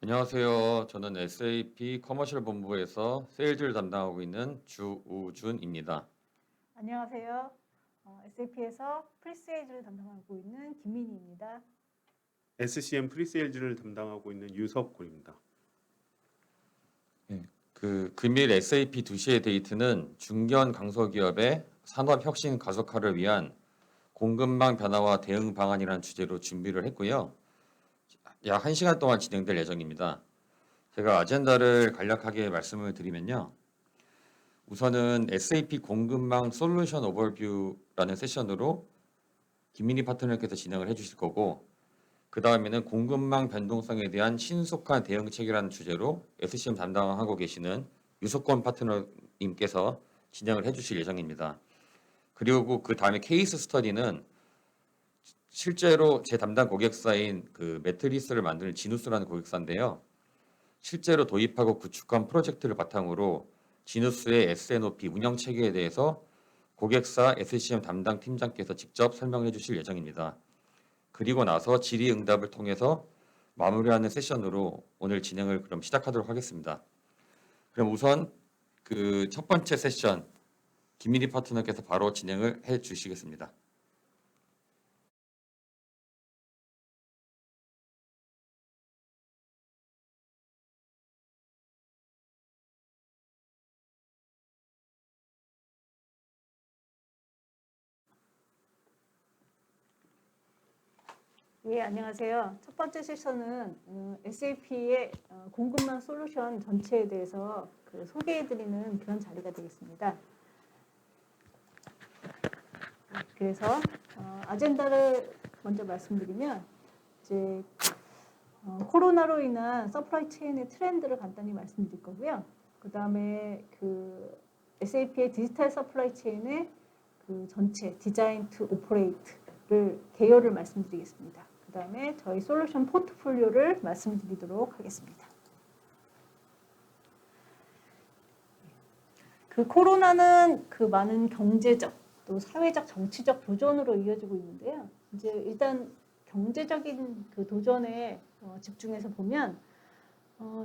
안녕하세요. 저는 SAP 커머셜 본부에서 세일즈를 담당하고 있는 주우준입니다. 안녕하세요. SAP에서 프리세일즈를 담당하고 있는 김민희입니다. SCM 프리세일즈를 담당하고 있는 유석곤입니다. 금일 SAP 2시의 데이트는 중견 강소기업의 산업 혁신 가속화를 위한 공급망 변화와 대응 방안이라는 주제로 준비를 했고요. 약 1시간 동안 진행될 예정입니다. 제가 아젠다를 간략하게 말씀을 드리면요. 우선은 SAP 공급망 솔루션 오버뷰라는 세션으로 김민희 파트너께서 진행을 해주실 거고, 그 다음에는 공급망 변동성에 대한 신속한 대응책이라는 주제로 SCM 담당하고 계시는 유석권 파트너님께서 진행을 해주실 예정입니다. 그리고 그 다음에 케이스 스터디는 실제로 제 담당 고객사인 그 매트리스를 만드는 지누스라는 고객사인데요. 실제로 도입하고 구축한 프로젝트를 바탕으로 지누스의 S&OP 운영 체계에 대해서 고객사 SCM 담당 팀장께서 직접 설명해 주실 예정입니다. 그리고 나서 질의응답을 통해서 마무리하는 세션으로 오늘 진행을 그럼 시작하도록 하겠습니다. 그럼 우선 그 첫 번째 세션 김민희 파트너께서 바로 진행을 해 주시겠습니다. 예, 안녕하세요. 첫 번째 세션은 SAP의 공급망 솔루션 전체에 대해서 소개해드리는 그런 자리가 되겠습니다. 그래서 아젠다를 먼저 말씀드리면 이제 코로나로 인한 서플라이 체인의 트렌드를 간단히 말씀드릴 거고요. 그 다음에 SAP의 디지털 서플라이 체인의 전체 디자인 투 오퍼레이트를 개요를 말씀드리겠습니다. 그 다음에 저희 솔루션 포트폴리오를 말씀드리도록 하겠습니다. 코로나는 많은 경제적 또 사회적 정치적 도전으로 이어지고 있는데요. 이제 일단 경제적인 도전에 집중해서 보면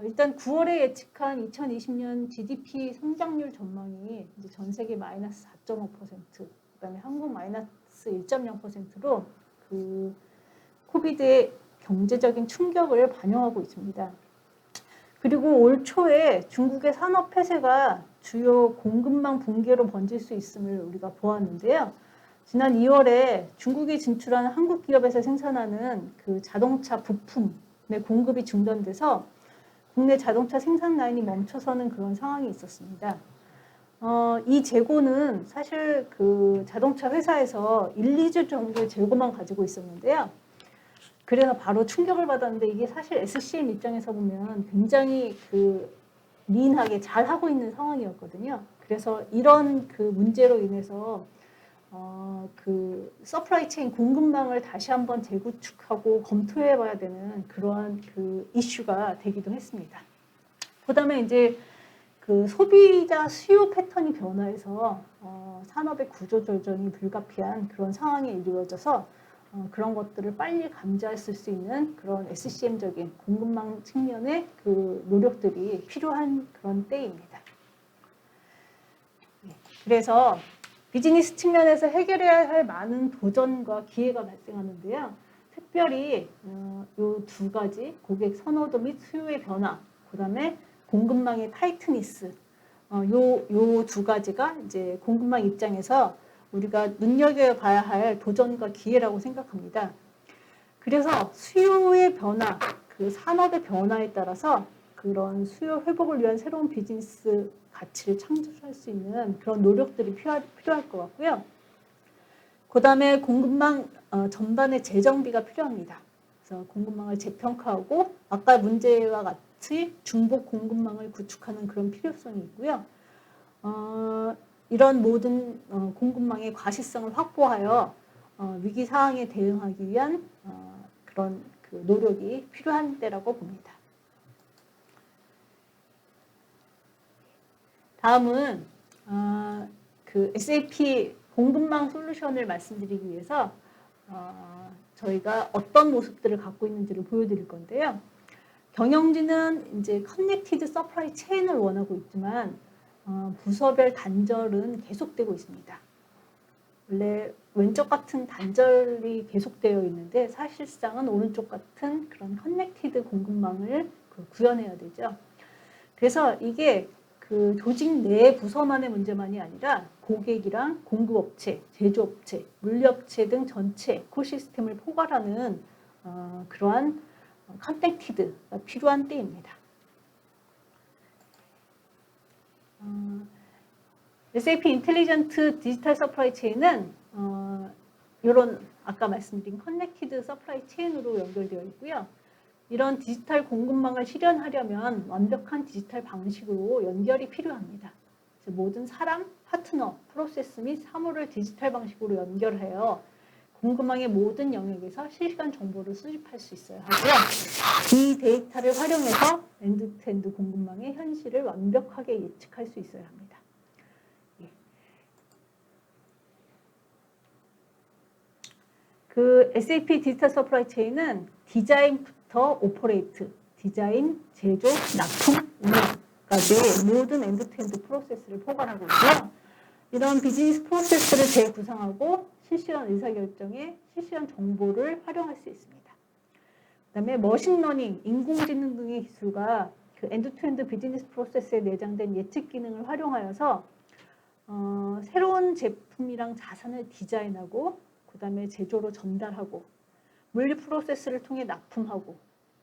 일단 9월에 예측한 2020년 GDP 성장률 전망이 이제 전 세계 마이너스 4.5%, 그다음에 한국 마이너스 1.0%로 코비드의 경제적인 충격을 반영하고 있습니다. 그리고 올 초에 중국의 산업 폐쇄가 주요 공급망 붕괴로 번질 수 있음을 우리가 보았는데요. 지난 2월에 중국이 진출한 한국 기업에서 생산하는 자동차 부품의 공급이 중단돼서 국내 자동차 생산 라인이 멈춰서는 그런 상황이 있었습니다. 이 재고는 사실 자동차 회사에서 1, 2주 정도의 재고만 가지고 있었는데요. 그래서 바로 충격을 받았는데 이게 사실 SCM 입장에서 보면 굉장히 리인하게 잘 하고 있는 상황이었거든요. 그래서 이런 문제로 인해서 서플라이 체인 공급망을 다시 한번 재구축하고 검토해봐야 되는 그러한 이슈가 되기도 했습니다. 그다음에 이제 소비자 수요 패턴이 변화해서 산업의 구조조정이 불가피한 그런 상황에 이르러져서 그런 것들을 빨리 감지할 수 있는 그런 SCM적인 공급망 측면의 노력들이 필요한 그런 때입니다. 그래서 비즈니스 측면에서 해결해야 할 많은 도전과 기회가 발생하는데요. 특별히 이 두 가지 고객 선호도 및 수요의 변화, 그다음에 공급망의 타이트니스, 요 두 가지가 이제 공급망 입장에서 우리가 눈여겨봐야 할 도전과 기회라고 생각합니다. 그래서 수요의 변화, 산업의 변화에 따라서 그런 수요 회복을 위한 새로운 비즈니스 가치를 창출할 수 있는 그런 노력들이 필요할 것 같고요. 그 다음에 공급망 전반의 재정비가 필요합니다. 그래서 공급망을 재평가하고 아까 문제와 같이 중복 공급망을 구축하는 그런 필요성이 있고요. 이런 모든 공급망의 과시성을 확보하여 위기 상황에 대응하기 위한 그런 노력이 필요한 때라고 봅니다. 다음은 SAP 공급망 솔루션을 말씀드리기 위해서 저희가 어떤 모습들을 갖고 있는지를 보여드릴 건데요. 경영진은 이제 커넥티드 서플라이 체인을 원하고 있지만 부서별 단절은 계속되고 있습니다. 원래 왼쪽 같은 단절이 계속되어 있는데 사실상은 오른쪽 같은 그런 커넥티드 공급망을 구현해야 되죠. 그래서 이게 그 조직 내 부서만의 문제만이 아니라 고객이랑 공급업체, 제조업체, 물류업체 등 전체 에코시스템을 포괄하는 그러한 커넥티드가 필요한 때입니다. SAP 인텔리전트 디지털 서플라이 체인은 이런 아까 말씀드린 커넥티드 서플라이 체인으로 연결되어 있고요. 이런 디지털 공급망을 실현하려면 완벽한 디지털 방식으로 연결이 필요합니다. 모든 사람, 파트너, 프로세스 및 사물을 디지털 방식으로 연결하여 공급망의 모든 영역에서 실시간 정보를 수집할 수 있어야 하고요. 이 데이터를 활용해서 엔드-투-엔드 공급망의 현실을 완벽하게 예측할 수 있어야 합니다. 그 SAP 디지털 서플라이 체인은 디자인부터 오퍼레이트, 디자인, 제조, 납품, 운영까지 모든 엔드-투-엔드 프로세스를 포괄하고 있고요. 이런 비즈니스 프로세스를 재구성하고 실시간 의사결정에 실시간 정보를 활용할 수 있습니다. 그다음에 머신러닝, 인공지능 등의 기술과 그 엔드-투-엔드 비즈니스 프로세스에 내장된 예측 기능을 활용하여서 새로운 제품이랑 자산을 디자인하고 그다음에 제조로 전달하고 물류 프로세스를 통해 납품하고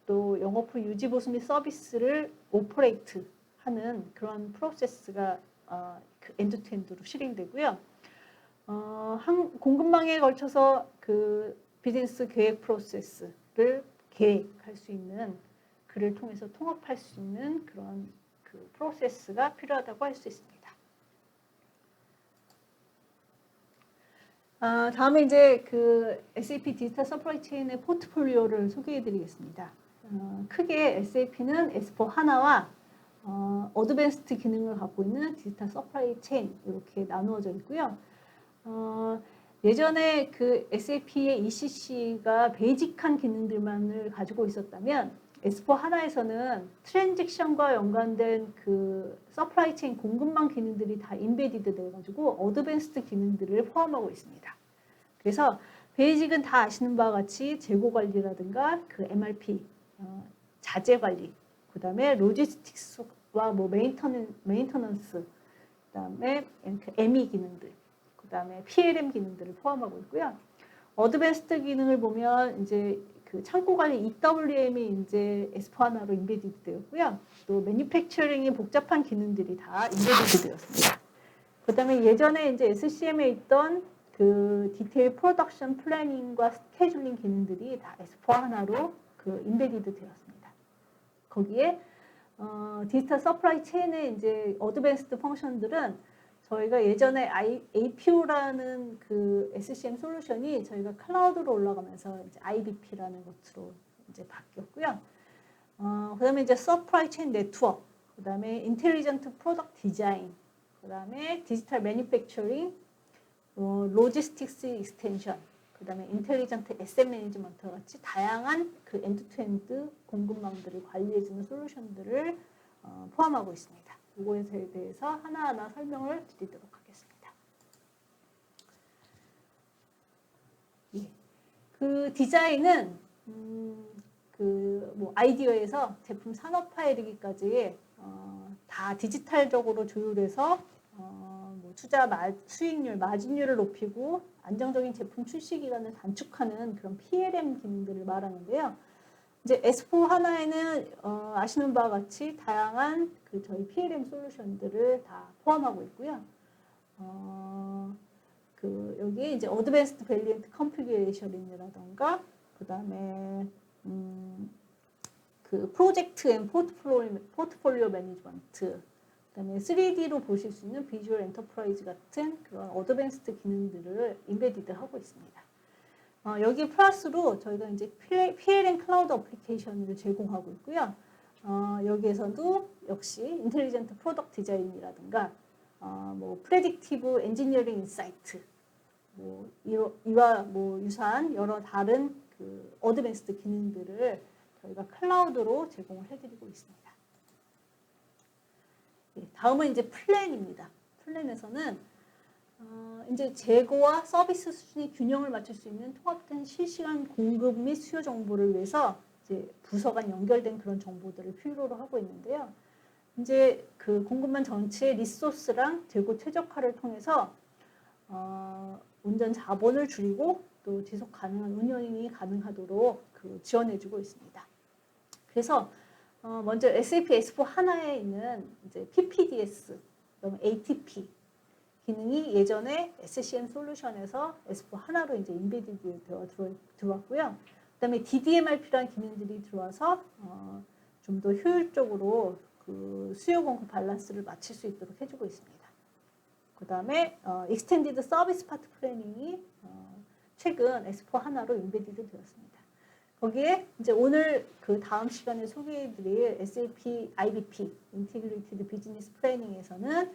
또 영업후 유지 보수 및 서비스를 오퍼레이트 하는 그런 프로세스가 그 엔드-투-엔드로 실행되고요. 공급망에 걸쳐서 그 비즈니스 계획 프로세스를 계획할 수 있는 그를 통해서 통합할 수 있는 그런 그 프로세스가 필요하다고 할 수 있습니다. 다음에 이제 그 SAP 디지털 서플라이 체인의 포트폴리오를 소개해드리겠습니다. 크게 SAP는 S4 하나와 어드밴스드 기능을 갖고 있는 디지털 서플라이 체인 이렇게 나누어져 있고요. 예전에 그 SAP의 ECC가 베이직한 기능들만을 가지고 있었다면 S4 하나에서는 트랜잭션과 연관된 그 서플라이 체인 공급망 기능들이 다 인베디드 돼가지고 어드밴스드 기능들을 포함하고 있습니다. 그래서 베이직은 다 아시는 바와 같이 재고 관리라든가 그 MRP, 자재 관리, 그 다음에 로지스틱스와 뭐 메인터넌스, 그 다음에 ME 기능들, 그 다음에 PLM 기능들을 포함하고 있고요. 어드밴스드 기능을 보면 이제 그 창고 관리 EWM이 이제 S4하나로 인베디드 되었고요. 또 매니팩처링이 복잡한 기능들이 다 인베디드 되었습니다. 그 다음에 예전에 이제 SCM에 있던 그 디테일 프로덕션 플래닝과 스케줄링 기능들이 다 S4 하나로 그 인베디드 되었습니다. 거기에 디지털 서플라이 체인의 이제 어드밴스드 펑션들은 저희가 예전에 APO라는 그 SCM 솔루션이 저희가 클라우드로 올라가면서 이제 IBP라는 것으로 이제 바뀌었고요. 그다음에 이제 서플라이 체인 네트워크, 그다음에 인텔리전트 프로덕트 디자인, 그다음에 디지털 매니팩처링, 로지스틱스 익스텐션, 그다음에 인텔리전트 에셋 매니지먼트 같이 다양한 그 엔드-투-엔드 공급망들을 관리해주는 솔루션들을 포함하고 있습니다. 이거에 대해서 하나하나 설명을 드리도록 하겠습니다. 예. 그 디자인은 그 뭐 아이디어에서 제품 산업화에 이르기까지 다 디지털적으로 조율해서 뭐 투자 수익률, 마진율을 높이고 안정적인 제품 출시 기간을 단축하는 그런 PLM 기능들을 말하는데요. 이제 S4 하나에는 아시는 바와 같이 다양한 그 저희 PLM 솔루션들을 다 포함하고 있고요. 그 여기에 이제 어드밴스드 밸리언트 컨피규레이션이라던가 그다음에 그 프로젝트 앤 포트폴리오 매니지먼트, 그다음에 3D로 보실 수 있는 비주얼 엔터프라이즈 같은 그런 어드밴스드 기능들을 인베디드 하고 있습니다. 여기 플러스로 저희가 이제 PLM 클라우드 어플리케이션을 제공하고 있고요. 여기에서도 역시 인텔리전트 프로덕트 디자인이라든가 뭐 프레딕티브 엔지니어링 인사이트, 뭐 이와 뭐 유사한 여러 다른 그 어드밴스드 기능들을 저희가 클라우드로 제공을 해드리고 있습니다. 다음은 이제 플랜입니다. 플랜에서는 이제 재고와 서비스 수준의 균형을 맞출 수 있는 통합된 실시간 공급 및 수요 정보를 위해서 이제 부서 간 연결된 그런 정보들을 필요로 하고 있는데요. 이제 그 공급망 전체의 리소스랑 재고 최적화를 통해서 운전 자본을 줄이고 또 지속 가능한 운영이 가능하도록 그 지원해주고 있습니다. 그래서 먼저 SAP S4 하나에 있는 이제 PPDS, 그다음에 ATP 기능이 예전에 SCM 솔루션에서 S4 하나로 이제 인베디드 되어 들어왔고요. 그다음에 DDMRP라는 기능들이 들어와서 좀 더 효율적으로 그 수요 공급 밸런스를 맞출 수 있도록 해주고 있습니다. 그다음에 익스텐디드 서비스 파트 플래닝이 최근 S4 하나로 인베디드 되었습니다. 거기에 이제 오늘 그 다음 시간에 소개해드릴 SAP IBP (Integrated Business Planning에서는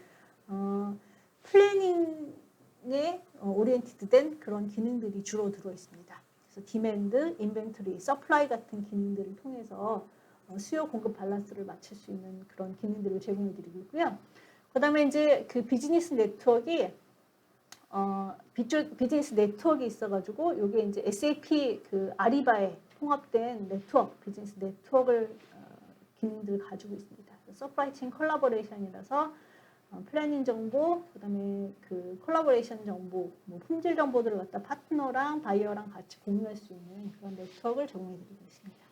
플래닝에 오리엔티드된 그런 기능들이 주로 들어 있습니다. 그래서 디맨드, 인벤토리, 서플라이 같은 기능들을 통해서 수요 공급 밸런스를 맞출 수 있는 그런 기능들을 제공해드리고 있고요. 그다음에 이제 그 비즈니스 네트워크가 비즈니스 네트워크가 있어가지고 이게 이제 SAP 그 아리바에 통합된 네트워크, 비즈니스 네트워크를 기능들을 가지고 있습니다. 서프라이 체인 컬래버레이션이라서 플래닝 정보, 그다음에 그 컬래버레이션 정보, 뭐 품질 정보들을 갖다 파트너랑 바이어랑 같이 공유할 수 있는 그런 네트워크를 제공해드리고 있습니다.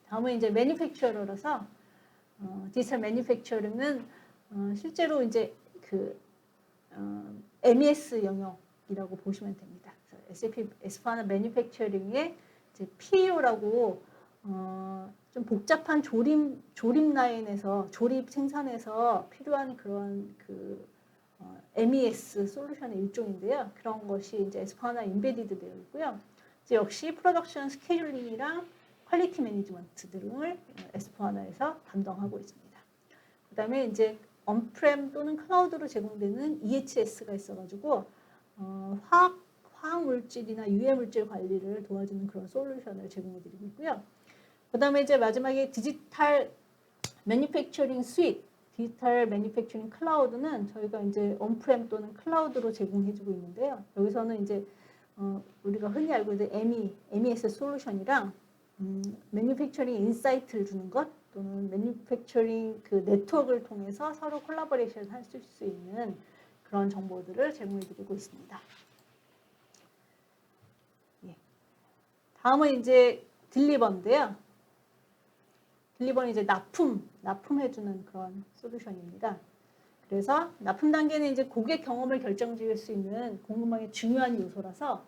다음은 이제 매니팩처러라서 디지털 매니팩처링은 실제로 이제 그 MES 영역이라고 보시면 됩니다. SAP S4HANA 매니팩처링의 이제 PEO라고 좀 복잡한 조립 라인에서 조립 생산에서 필요한 그런 그 MES 솔루션의 일종인데요. 그런 것이 이제 S4HANA 인베디드 되어 있고요. 이제 역시 프로덕션 스케줄링이랑 퀄리티 매니지먼트 등을 S4HANA에서 담당하고 있습니다. 그 다음에 이제 언프렘 또는 클라우드로 제공되는 EHS가 있어가지고 화학 물질이나 유해 물질 관리를 도와주는 그런 솔루션을 제공해드리고 있고요. 그 다음에 이제 마지막에 디지털 매니팩처링 스윗, 디지털 매니팩처링 클라우드는 저희가 이제 언프렘 또는 클라우드로 제공해주고 있는데요. 여기서는 이제 우리가 흔히 알고 있는 MES 솔루션이랑 매니팩처링 인사이트를 주는 것 또는 매니팩처링 그 네트워크를 통해서 서로 콜라보레이션 할 수 있는 그런 정보들을 제공해드리고 있습니다. 예. 다음은 이제 딜리버인데요. 딜리버는 이제 납품해주는 그런 솔루션입니다. 그래서 납품 단계는 이제 고객 경험을 결정지을 수 있는 공급망의 중요한 요소라서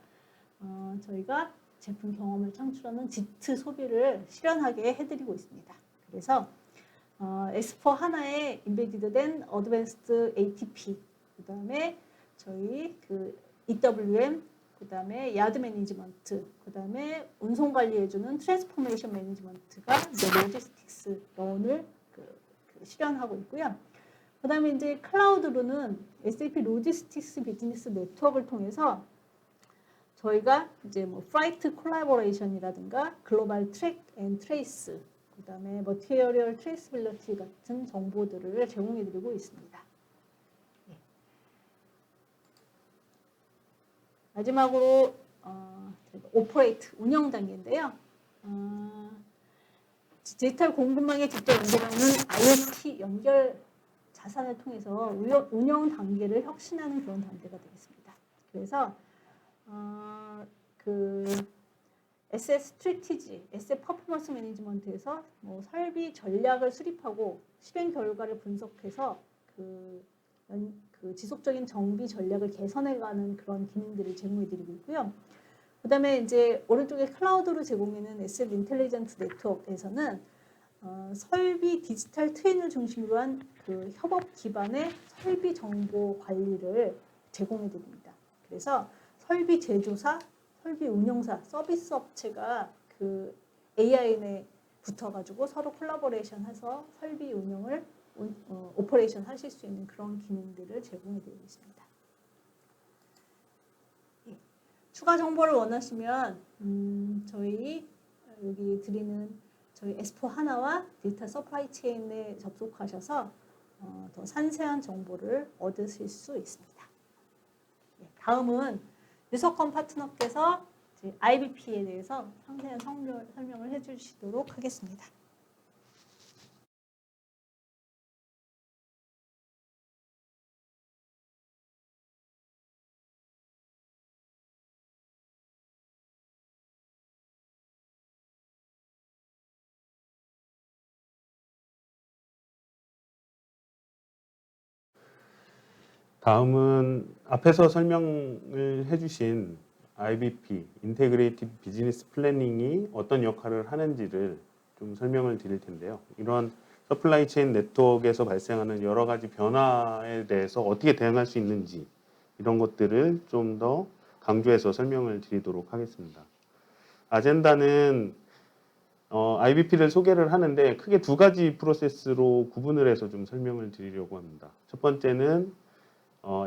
저희가 제품 경험을 창출하는 지트 소비를 실현하게 해드리고 있습니다. 그래서 S4 하나에 인베디드된 어드밴스드 ATP, 그 다음에 저희 그 EWM, 그 다음에 야드 매니지먼트, 그 다음에 운송 관리해주는 트랜스포메이션 매니지먼트가 이제 로지스틱스 런을 실현하고 있고요. 그 다음에 이제 클라우드로는 SAP 로지스틱스 비즈니스 네트워크를 통해서 저희가 이제 뭐 프라이트 콜라보레이션이라든가 글로벌 트랙 앤 트레이스, 그 다음에 머티리얼 트레이스빌리티 같은 정보들을 제공해드리고 있습니다. 예. 마지막으로 오퍼레이트 운영 단계인데요. 디지털 공급망에 직접 연결하는 IoT 연결 자산을 통해서 운영 단계를 혁신하는 그런 단계가 되겠습니다. 그래서 그 SS 스트래티지, SS 퍼포먼스 매니지먼트에서 뭐 설비 전략을 수립하고 실행 결과를 분석해서 그 지속적인 정비 전략을 개선해가는 그런 기능들을 제공해드리고 있고요. 그다음에 이제 오른쪽에 클라우드로 제공하는 SF 인텔리전트 네트워크에서는 설비 디지털 트윈을 중심으로 한 그 협업 기반의 설비 정보 관리를 제공해드립니다. 그래서 설비 제조사, 설비 운영사, 서비스 업체가 그 AIN에 붙어가지고 서로 콜라보레이션해서 설비 운영을 오퍼레이션 하실 수 있는 그런 기능들을 제공해드리고 있습니다. 예. 추가 정보를 원하시면 저희 여기 드리는 저희 S4 하나와 디지털 서플라이 체인에 접속하셔서 더 상세한 정보를 얻으실 수 있습니다. 네, 다음은 유석건 파트너께서 IBP에 대해서 상세한 설명을 해주시도록 하겠습니다. 다음은 앞에서 설명을 해주신 IBP, 인테그레이티드 비즈니스 플래닝이 어떤 역할을 하는지를 좀 설명을 드릴 텐데요. 이런 서플라이 체인 네트워크에서 발생하는 여러 가지 변화에 대해서 어떻게 대응할 수 있는지 이런 것들을 좀 더 강조해서 설명을 드리도록 하겠습니다. 아젠다는 IBP를 소개를 하는데 크게 두 가지 프로세스로 구분을 해서 좀 설명을 드리려고 합니다. 첫 번째는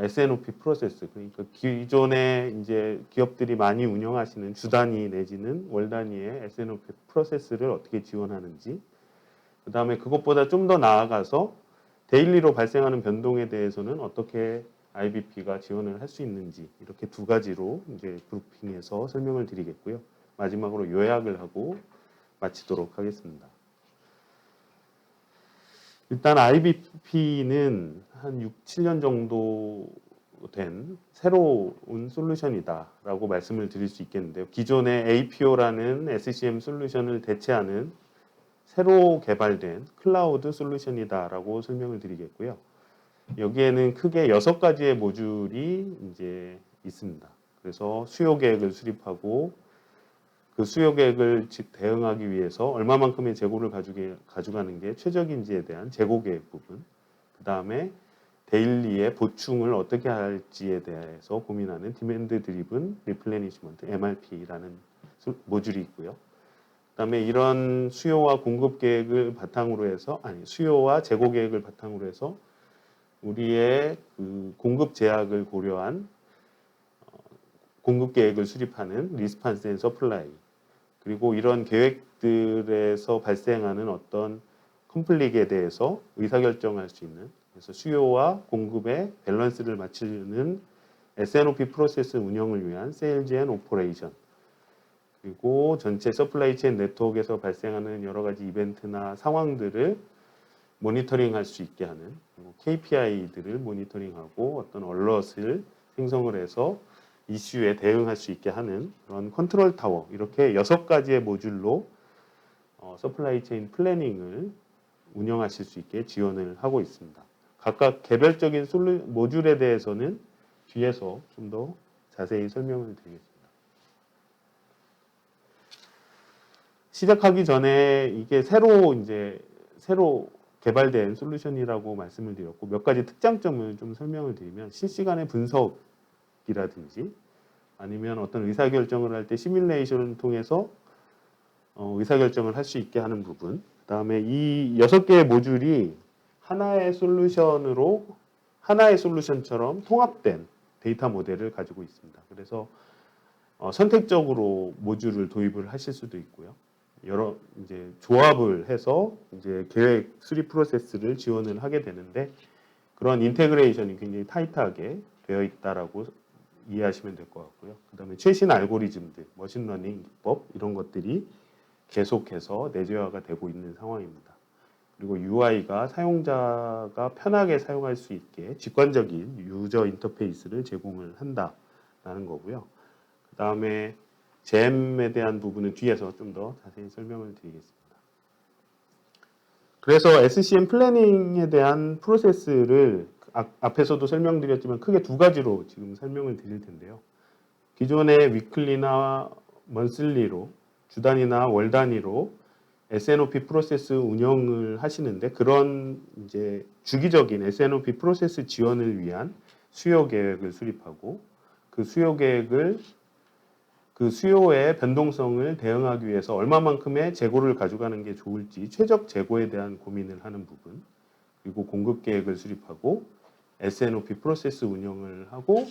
S&OP 프로세스, 그러니까 기존에 이제 기업들이 많이 운영하시는 주 단위 내지는 월 단위의 S&OP 프로세스를 어떻게 지원하는지, 그 다음에 그것보다 좀 더 나아가서 데일리로 발생하는 변동에 대해서는 어떻게 IBP가 지원을 할 수 있는지, 이렇게 두 가지로 이제 그룹핑해서 설명을 드리겠고요. 마지막으로 요약을 하고 마치도록 하겠습니다. 일단 IBP는 한 6, 7년 정도 된 새로운 솔루션이다라고 말씀을 드릴 수 있겠는데요. 기존의 APO라는 SCM 솔루션을 대체하는 새로 개발된 클라우드 솔루션이다라고 설명을 드리겠고요. 여기에는 크게 6가지의 모듈이 이제 있습니다. 그래서 수요 계획을 수립하고 그 수요 계획을 대응하기 위해서 얼마만큼의 재고를 가져가는 게 최적인지에 대한 재고 계획 부분, 그 다음에 데일리의 보충을 어떻게 할지에 대해서 고민하는 디맨드 드리븐 리플레니시먼트 MRP라는 모듈이 있고요. 그 다음에 이런 수요와 공급 계획을 바탕으로 해서 수요와 재고 계획을 바탕으로 해서 우리의 그 공급 제약을 고려한 공급 계획을 수립하는 리스판스 앤 서플라이, 그리고 이런 계획들에서 발생하는 어떤 컴플릭에 대해서 의사결정할 수 있는, 그래서 수요와 공급의 밸런스를 맞추는 S&OP 프로세스 운영을 위한 세일즈 앤 오퍼레이션, 그리고 전체 서플라이 체인 네트워크에서 발생하는 여러 가지 이벤트나 상황들을 모니터링할 수 있게 하는, KPI들을 모니터링하고 어떤 얼럿을 생성을 해서 이슈에 대응할 수 있게 하는 그런 컨트롤 타워, 이렇게 6가지의 모듈로 서플라이 체인 플래닝을 운영하실 수 있게 지원을 하고 있습니다. 각각 개별적인 모듈에 대해서는 뒤에서 좀 더 자세히 설명을 드리겠습니다. 시작하기 전에 이게 새로 개발된 솔루션이라고 말씀을 드렸고, 몇 가지 특장점을 좀 설명을 드리면, 실시간의 분석이라든지 아니면 어떤 의사결정을 할 때 시뮬레이션을 통해서 의사결정을 할 수 있게 하는 부분, 그 다음에 이 6개의 모듈이 하나의 솔루션처럼 통합된 데이터 모델을 가지고 있습니다. 그래서 선택적으로 모듈을 도입을 하실 수도 있고요. 여러 이제 조합을 해서 이제 계획 수립 프로세스를 지원을 하게 되는데, 그런 인테그레이션이 굉장히 타이트하게 되어 있다라고 이해하시면 될 것 같고요. 그다음에 최신 알고리즘들, 머신러닝 기법 이런 것들이 계속해서 내재화가 되고 있는 상황입니다. 그리고 UI가 사용자가 편하게 사용할 수 있게 직관적인 유저 인터페이스를 제공을 한다라는 거고요. 그다음에 잼에 대한 부분은 뒤에서 좀 더 자세히 설명을 드리겠습니다. 그래서 SCM 플래닝에 대한 프로세스를 앞에서도 설명드렸지만 크게 2가지로 지금 설명을 드릴 텐데요. 기존의 위클리나 먼슬리로, 주 단위나 월 단위로 S&OP 프로세스 운영을 하시는데, 그런 이제 주기적인 S&OP 프로세스 지원을 위한 수요 계획을 수립하고, 그 수요 계획을 그 수요의 변동성을 대응하기 위해서 얼마만큼의 재고를 가져가는 게 좋을지 최적 재고에 대한 고민을 하는 부분, 그리고 공급 계획을 수립하고 S&OP 프로세스 운영을 하고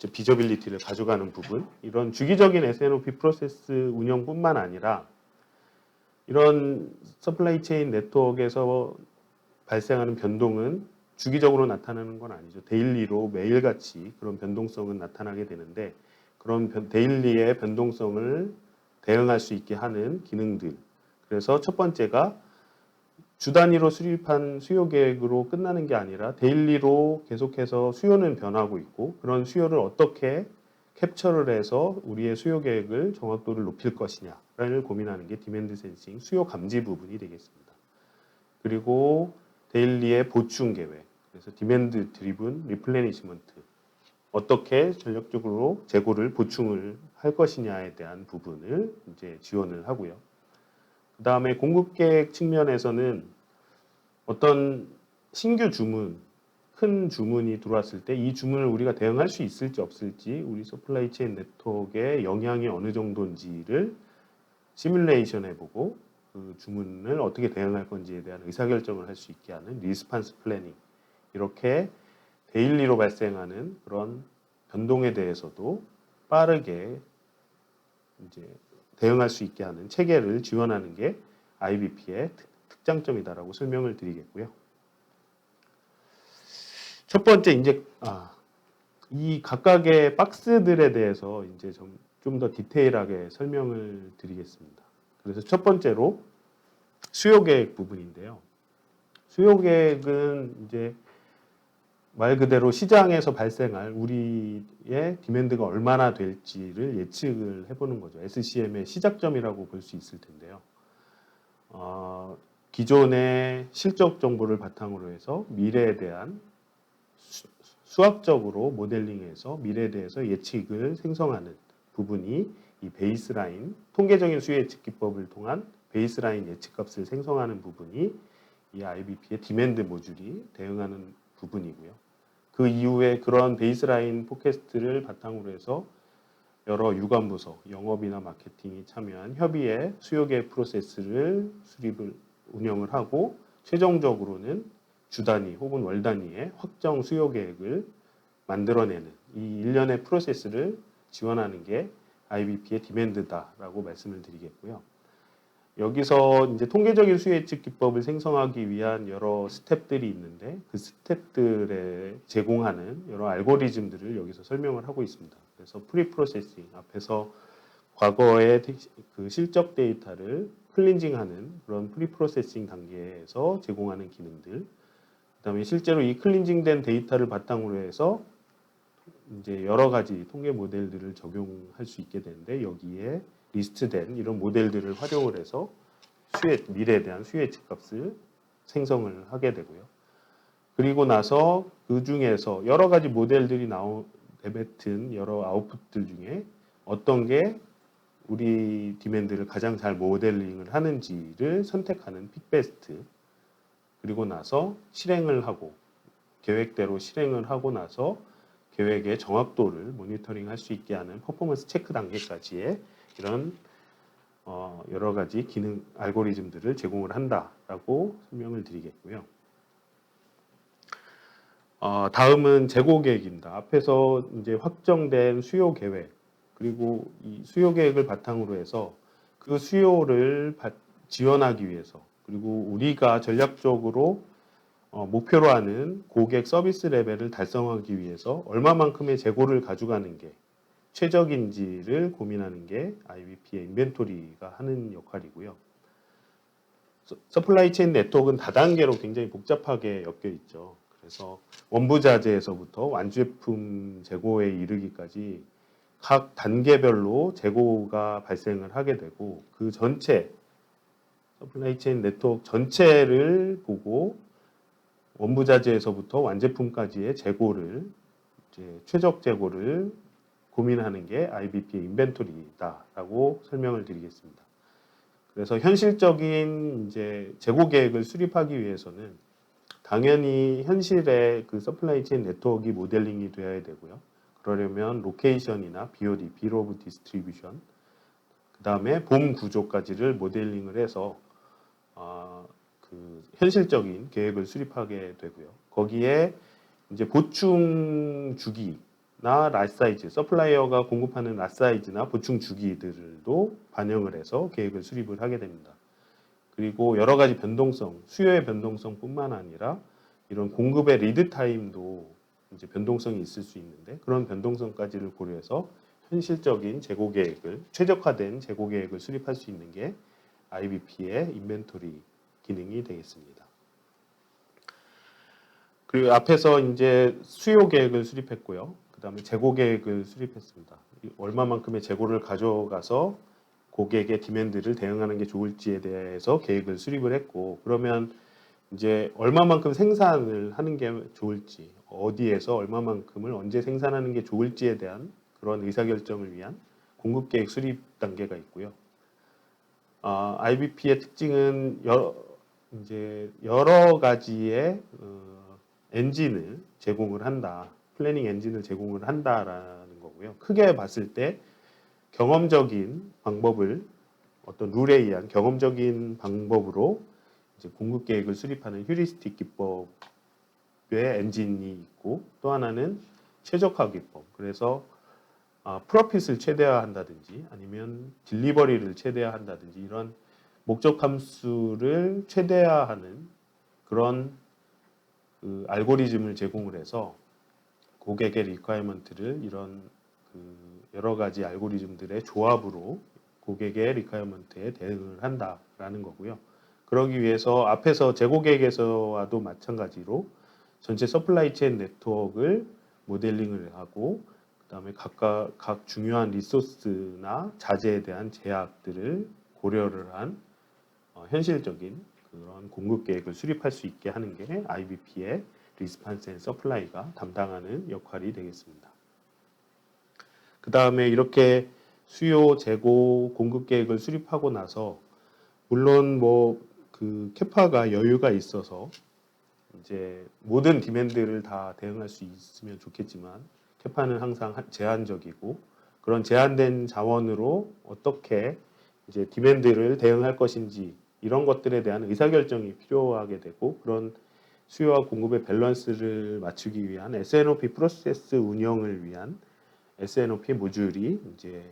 비저빌리티를 가져가는 부분, 이런 주기적인 S&OP 프로세스 운영뿐만 아니라 이런 서플라이 체인 네트워크에서 발생하는 변동은 주기적으로 나타나는 건 아니죠. 데일리로 매일같이 그런 변동성은 나타나게 되는데, 그런 데일리의 변동성을 대응할 수 있게 하는 기능들. 그래서 첫 번째가 주 단위로 수립한 수요 계획으로 끝나는 게 아니라 데일리로 계속해서 수요는 변하고 있고, 그런 수요를 어떻게 캡처를 해서 우리의 수요 계획을 정확도를 높일 것이냐를 고민하는 게 디맨드 센싱, 수요 감지 부분이 되겠습니다. 그리고 데일리의 보충 계획, 그래서 디맨드 드리븐 리플레니시먼트, 어떻게 전략적으로 재고를 보충을 할 것이냐에 대한 부분을 이제 지원을 하고요. 그 다음에 공급 계획 측면에서는 어떤 신규 주문, 큰 주문이 들어왔을 때 이 주문을 우리가 대응할 수 있을지 없을지, 우리 서플라이 체인 네트워크의 영향이 어느 정도인지를 시뮬레이션 해보고 그 주문을 어떻게 대응할 건지에 대한 의사결정을 할 수 있게 하는 리스판스 플래닝, 이렇게 데일리로 발생하는 그런 변동에 대해서도 빠르게 이제 대응할 수 있게 하는 체계를 지원하는 게 IBP의 특장점이다라고 설명을 드리겠고요. 첫 번째 이제 이 각각의 박스들에 대해서 이제 좀 더 디테일하게 설명을 드리겠습니다. 그래서 첫 번째로 수요 계획 부분인데요. 수요 계획은 이제 말 그대로 시장에서 발생할 우리의 디맨드가 얼마나 될지를 예측을 해보는 거죠. SCM의 시작점이라고 볼 수 있을 텐데요. 기존의 실적 정보를 바탕으로 해서 미래에 대한 수학적으로 모델링해서 미래에 대해서 예측을 생성하는 부분이 이 베이스라인, 통계적인 수요 예측 기법을 통한 베이스라인 예측값을 생성하는 부분이 이 IBP의 디맨드 모듈이 대응하는 부분이고요. 그 이후에 그런 베이스라인 포캐스트를 바탕으로 해서 여러 유관부서, 영업이나 마케팅이 참여한 협의회 수요 계획 프로세스를 운영을 하고, 최종적으로는 주 단위 혹은 월 단위의 확정 수요 계획을 만들어내는 이 일련의 프로세스를 지원하는 게 IBP의 디맨드다라고 말씀을 드리겠고요. 여기서 이제 통계적인 수요 예측 기법을 생성하기 위한 여러 스텝들이 있는데, 그 스텝들에 제공하는 여러 알고리즘들을 여기서 설명을 하고 있습니다. 그래서 프리 프로세싱, 앞에서 과거의 그 실적 데이터를 클린징하는 그런 프리 프로세싱 단계에서 제공하는 기능들, 그다음에 실제로 이 클린징된 데이터를 바탕으로 해서 이제 여러 가지 통계 모델들을 적용할 수 있게 되는데, 여기에 리스트된 이런 모델들을 활용을 해서 미래에 대한 수요 예측값을 생성을 하게 되고요. 그리고 나서 그 중에서 여러 가지 모델들이 내뱉은 여러 아웃풋들 중에 어떤 게 우리 디맨드를 가장 잘 모델링을 하는지를 선택하는 픽베스트, 그리고 나서 실행을 하고 계획대로 실행을 하고 나서 계획의 정확도를 모니터링 할 수 있게 하는 퍼포먼스 체크 단계까지의 이런 여러 가지 기능 알고리즘들을 제공을 한다라고 설명을 드리겠고요. 다음은 재고 계획입니다. 앞에서 이제 확정된 수요 계획, 그리고 이 수요 계획을 바탕으로 해서 그 수요를 지원하기 위해서, 그리고 우리가 전략적으로 목표로 하는 고객 서비스 레벨을 달성하기 위해서 얼마만큼의 재고를 가져가는 게 최적인지를 고민하는 게 IBP의 인벤토리가 하는 역할이고요. 서플라이 체인 네트워크는 다단계로 굉장히 복잡하게 엮여 있죠. 그래서 원부 자재에서부터 완제품 재고에 이르기까지 각 단계별로 재고가 발생을 하게 되고, 그 전체 서플라이 체인 네트워크 전체를 보고 원부 자재에서부터 완제품까지의 재고를 이제 최적 재고를 고민하는 게 IBP의 인벤토리다라고 설명을 드리겠습니다. 그래서 현실적인 이제 재고 계획을 수립하기 위해서는 당연히 현실의 그 서플라이 체인 네트워크 모델링이 되어야 되고요. 그러려면 로케이션이나 BOD, Bill of Distribution, 그 다음에 봄 구조까지를 모델링을 해서 그 현실적인 계획을 수립하게 되고요. 거기에 이제 보충 주기, 랏 사이즈, 서플라이어가 공급하는 랏 사이즈나 보충 주기들도 반영을 해서 계획을 수립을 하게 됩니다. 그리고 여러 가지 변동성, 수요의 변동성뿐만 아니라 이런 공급의 리드 타임도 이제 변동성이 있을 수 있는데 그런 변동성까지를 고려해서 현실적인 재고 계획을 최적화된 재고 계획을 수립할 수 있는 게 IBP의 인벤토리 기능이 되겠습니다. 그리고 앞에서 이제 수요 계획을 수립했고요. 그다음에 재고 계획을 수립했습니다. 얼마만큼의 재고를 가져가서 고객의 디맨드를 대응하는 게 좋을지에 대해서 계획을 수립을 했고, 그러면 이제 얼마만큼 생산을 하는 게 좋을지, 어디에서 얼마만큼을 언제 생산하는 게 좋을지에 대한 그런 의사결정을 위한 공급 계획 수립 단계가 있고요. IBP의 특징은 이제 여러 가지의 엔진을 제공을 한다, 플래닝 엔진을 제공을 한다라는 거고요. 크게 봤을 때 경험적인 방법을 어떤 룰에 의한 경험적인 방법으로 이제 공급 계획을 수립하는 휴리스틱 기법의 엔진이 있고, 또 하나는 최적화 기법. 그래서 프로핏을 최대화한다든지 아니면 딜리버리를 최대화한다든지 이런 목적 함수를 최대화하는 그런 그 알고리즘을 제공을 해서 고객의 리퀘어먼트를 이런 그 여러 가지 알고리즘들의 조합으로 고객의 리퀘어먼트에 대응을 한다라는 거고요. 그러기 위해서 앞에서 재고 계획에서와도 마찬가지로 전체 서플라이 체인 네트워크를 모델링을 하고, 그다음에 각 중요한 리소스나 자재에 대한 제약들을 고려를 한 현실적인 그런 공급 계획을 수립할 수 있게 하는 게 IBP의 리스판스 앤 서플라이가 담당하는 역할이 되겠습니다. 그 다음에 이렇게 수요, 재고, 공급 계획을 수립하고 나서 물론 뭐 그 캐파가 여유가 있어서 이제 모든 디맨드를 다 대응할 수 있으면 좋겠지만 캐파는 항상 제한적이고, 그런 제한된 자원으로 어떻게 이제 디맨드를 대응할 것인지 이런 것들에 대한 의사결정이 필요하게 되고, 그런 수요와 공급의 밸런스를 맞추기 위한 S&OP 프로세스 운영을 위한 S&OP 모듈이 이제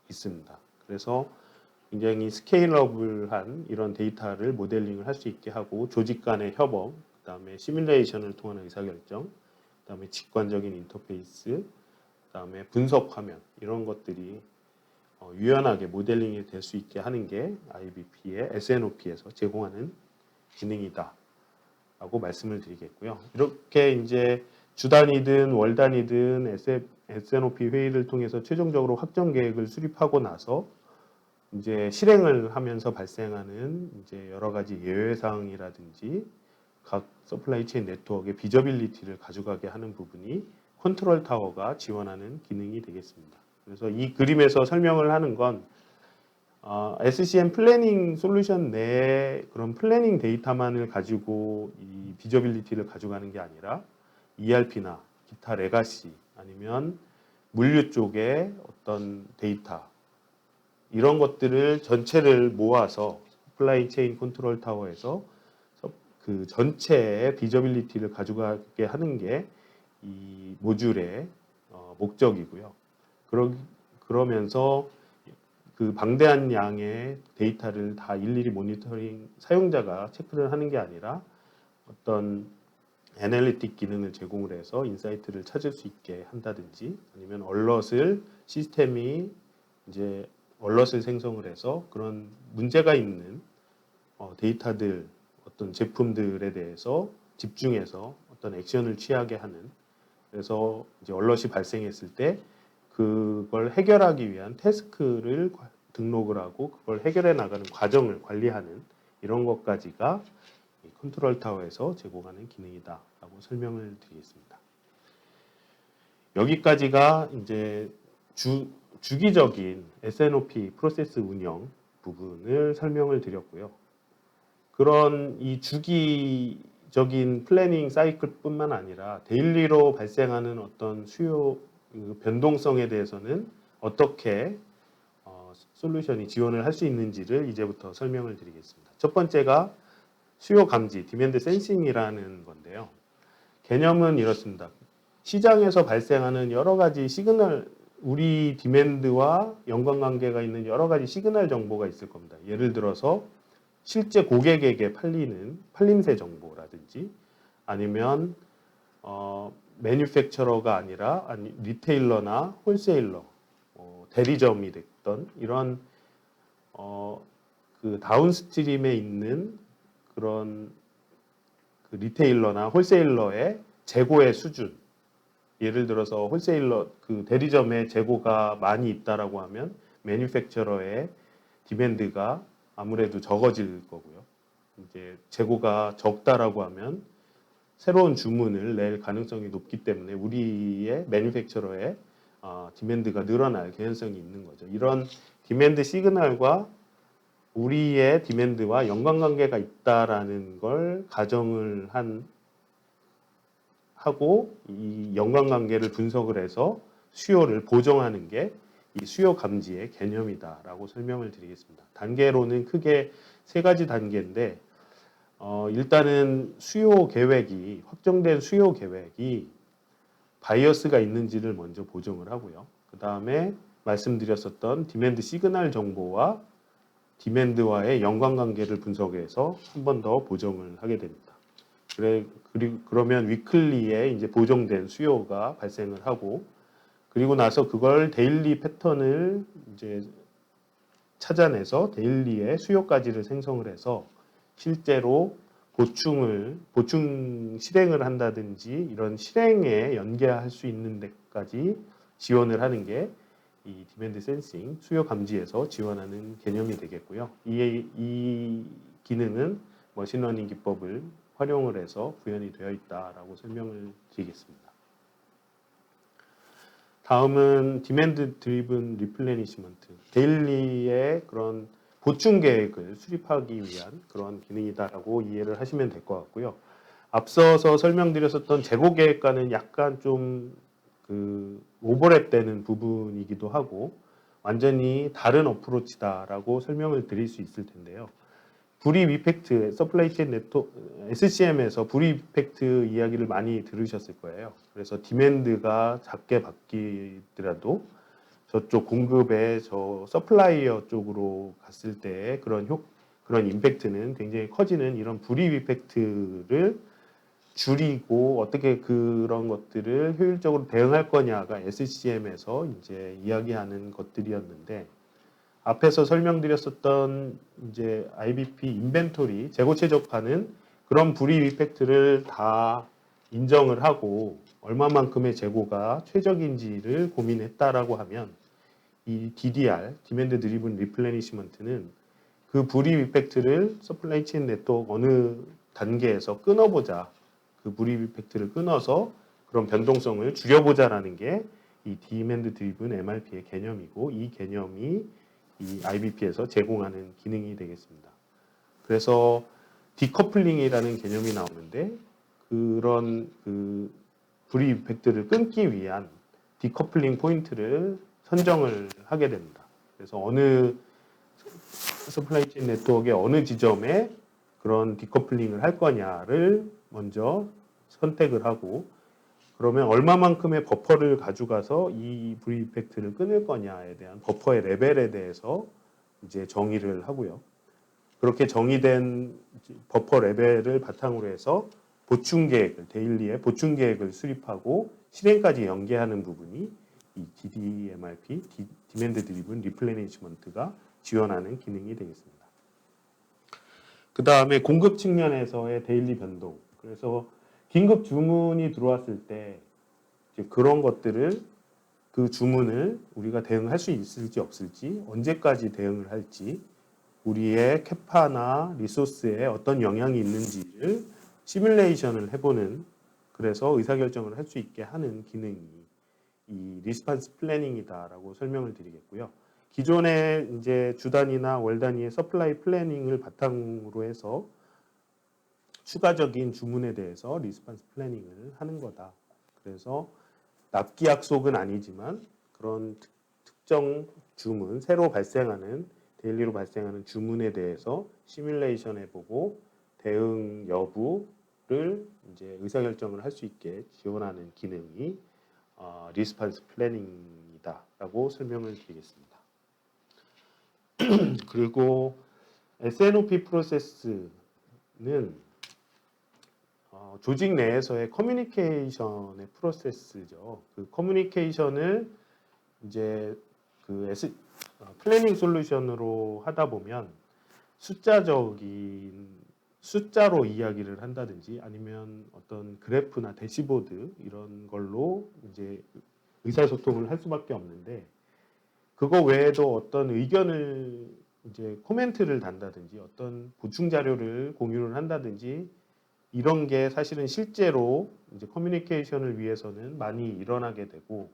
있습니다. 그래서 굉장히 스케일러블한 이런 데이터를 모델링을 할 수 있게 하고, 조직 간의 협업, 그다음에 시뮬레이션을 통한 의사결정, 그다음에 직관적인 인터페이스, 그다음에 분석 화면 이런 것들이 유연하게 모델링이 될 수 있게 하는 게 IBP의 S&OP에서 제공하는 기능이다 라고 말씀을 드리겠고요. 이렇게 이제 주 단위든 월 단위든 S&OP 회의를 통해서 최종적으로 확정 계획을 수립하고 나서 이제 실행을 하면서 발생하는 이제 여러 가지 예외 사항이라든지 각 서플라이 체인 네트워크의 비저빌리티를 가져가게 하는 부분이 컨트롤 타워가 지원하는 기능이 되겠습니다. 그래서 이 그림에서 설명을 하는 건 SCM 플래닝 솔루션 내에 그런 플래닝 데이터만을 가지고 이 비저빌리티를 가져가는 게 아니라 ERP나 기타 레가시 아니면 물류 쪽의 어떤 데이터 이런 것들을 전체를 모아서 서플라이 체인 컨트롤 타워에서 그 전체의 비저빌리티를 가져가게 하는 게 이 모듈의 목적이고요. 그러면서 그 방대한 양의 데이터를 다 일일이 모니터링 사용자가 체크를 하는 게 아니라 어떤 애널리틱 기능을 제공을 해서 인사이트를 찾을 수 있게 한다든지 아니면 얼럿을 시스템이 이제 얼럿을 생성을 해서 그런 문제가 있는 데이터들 어떤 제품들에 대해서 집중해서 어떤 액션을 취하게 하는, 그래서 이제 얼럿이 발생했을 때 그걸 해결하기 위한 태스크를 등록을 하고 그걸 해결해 나가는 과정을 관리하는 이런 것까지가 이 컨트롤 타워에서 제공하는 기능이다라고 설명을 드리겠습니다. 여기까지가 이제 주기적인 S&OP 프로세스 운영 부분을 설명을 드렸고요. 그런 이 주기적인 플래닝 사이클뿐만 아니라 데일리로 발생하는 어떤 수요 변동성에 대해서는 어떻게 솔루션이 지원을 할 수 있는지를 이제부터 설명을 드리겠습니다. 첫 번째가 수요 감지, 디맨드 센싱이라는 건데요. 개념은 이렇습니다. 시장에서 발생하는 여러 가지 시그널, 우리 디맨드와 연관관계가 있는 여러 가지 시그널 정보가 있을 겁니다. 예를 들어서 실제 고객에게 팔리는 팔림새 정보라든지 아니면 매뉴팩처러가 아니라 리테일러나 홀세일러, 대리점이 됐던 이런 그 다운스트림에 있는 그런 그 리테일러나 홀세일러의 재고의 수준. 예를 들어서 홀세일러 그 대리점의 재고가 많이 있다라고 하면 매뉴팩처러의 디맨드가 아무래도 적어질 거고요. 이제 재고가 적다라고 하면 새로운 주문을 낼 가능성이 높기 때문에 우리의 매뉴팩처러의 디맨드가 늘어날 개연성이 있는 거죠. 이런 디맨드 시그널과 우리의 디맨드와 연관관계가 있다라는 걸 가정을 하고 이 연관관계를 분석을 해서 수요를 보정하는 게 이 수요 감지의 개념이다라고 설명을 드리겠습니다. 단계로는 크게 세 가지 단계인데 일단은 수요 계획이 확정된 수요 계획이 바이어스가 있는지를 먼저 보정을 하고요. 그 다음에 말씀드렸었던 디맨드 시그널 정보와 디맨드와의 연관관계를 분석해서 한 번 더 보정을 하게 됩니다. 그러면 위클리에 이제 보정된 수요가 발생을 하고 그리고 나서 그걸 데일리 패턴을 이제 찾아내서 데일리의 수요까지를 생성을 해서 실제로 보충 실행을 한다든지 이런 실행에 연계할 수 있는 데까지 지원을 하는 게 이 디맨드 센싱 수요 감지에서 지원하는 개념이 되겠고요. 이 기능은 머신러닝 기법을 활용을 해서 구현이 되어 있다라고 설명을 드리겠습니다. 다음은 디맨드 드리븐 리플레니시먼트, 데일리의 그런 보충 계획을 수립하기 위한 그런 기능이다라고 이해를 하시면 될 것 같고요. 앞서서 설명드렸었던 재고 계획과는 약간 좀 그 오버랩되는 부분이기도 하고 완전히 다른 어프로치다라고 설명을 드릴 수 있을 텐데요. 불이익 이펙트, 서플라이 체인 네트워크, SCM에서 불이익 이펙트 이야기를 많이 들으셨을 거예요. 그래서 디맨드가 작게 바뀌더라도 저쪽 공급의 저 서플라이어 쪽으로 갔을 때 그런 임팩트는 굉장히 커지는 이런 불이익 이펙트를 줄이고 어떻게 그런 것들을 효율적으로 대응할 거냐가 SCM에서 이제 이야기하는 것들이었는데 앞에서 설명드렸었던 이제 IBP 인벤토리 재고 최적화는 그런 불이익 이펙트를 다 인정을 하고 얼마만큼의 재고가 최적인지를 고민했다라고 하면 이 DDR, 디맨드 드리븐 리플레니시먼트는 그 불이익 이펙트를 서플라이 체인 네트워크 어느 단계에서 끊어보자. 그 불이익 이펙트를 끊어서 그런 변동성을 줄여보자라는 게 이 디맨드 드리븐 MRP의 개념이고 이 개념이 이 IBP에서 제공하는 기능이 되겠습니다. 그래서 디커플링이라는 개념이 나오는데 그런 그 불이익 이펙트를 끊기 위한 디커플링 포인트를 선정을 하게 됩니다. 그래서 어느 서플라이 체인 네트워크의 어느 지점에 그런 디커플링을 할 거냐를 먼저 선택을 하고 그러면 얼마만큼의 버퍼를 가져가서 이 불이익 이펙트를 끊을 거냐에 대한 버퍼의 레벨에 대해서 이제 정의를 하고요. 그렇게 정의된 버퍼 레벨을 바탕으로 해서 보충 계획을 데일리의 보충 계획을 수립하고 실행까지 연계하는 부분이 이 DDMRP, 디맨드 드리븐 리플레니시먼트가 지원하는 기능이 되겠습니다. 그 다음에 공급 측면에서의 데일리 변동. 그래서 긴급 주문이 들어왔을 때 이제 그런 것들을 그 주문을 우리가 대응할 수 있을지 없을지 언제까지 대응을 할지 우리의 캐파나 리소스에 어떤 영향이 있는지를 시뮬레이션을 해보는 그래서 의사결정을 할 수 있게 하는 기능이 이 리스판스 플래닝이다라고 설명을 드리겠고요. 기존의 이제 주 단위나 월 단위의 서플라이 플래닝을 바탕으로 해서 추가적인 주문에 대해서 리스판스 플래닝을 하는 거다. 그래서 납기 약속은 아니지만 그런 특정 주문, 새로 발생하는 데일리로 발생하는 주문에 대해서 시뮬레이션 해보고 대응 여부를 그거를 이제 의사결정을 할 수 있게 지원하는 기능이 리스판스 플래닝이다라고 설명을 드리겠습니다. 그리고 SNOP 프로세스는 조직 내에서의 커뮤니케이션의 프로세스죠. 그 커뮤니케이션을 이제 플래닝 솔루션으로 하다 보면 숫자로 이야기를 한다든지 아니면 어떤 그래프나 대시보드 이런 걸로 이제 의사소통을 할 수밖에 없는데, 그거 외에도 어떤 의견을 이제 코멘트를 단다든지 어떤 보충 자료를 공유를 한다든지 이런 게 사실은 실제로 이제 커뮤니케이션을 위해서는 많이 일어나게 되고,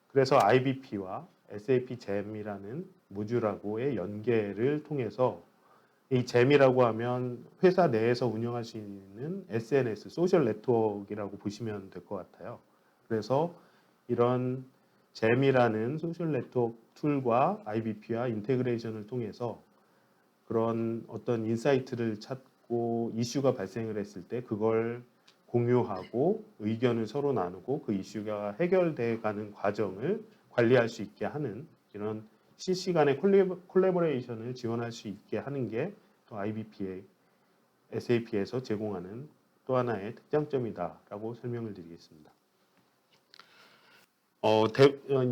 그래서 IBP와 SAP GEM이라는 모듈하고의 연계를 통해서, 이 GEM이라고 하면 회사 내에서 운영할 수 있는 SNS, 소셜 네트워크라고 보시면 될 것 같아요. 그래서 이런 GEM이라는 소셜 네트워크 툴과 IBP와 인테그레이션을 통해서 그런 어떤 인사이트를 찾고 이슈가 발생을 했을 때 그걸 공유하고 의견을 서로 나누고 그 이슈가 해결돼 가는 과정을 관리할 수 있게 하는, 이런 실시간의 콜래보레이션을 지원할 수 있게 하는 게 또 IBP의 SAP에서 제공하는 또 하나의 특장점이다라고 설명을 드리겠습니다.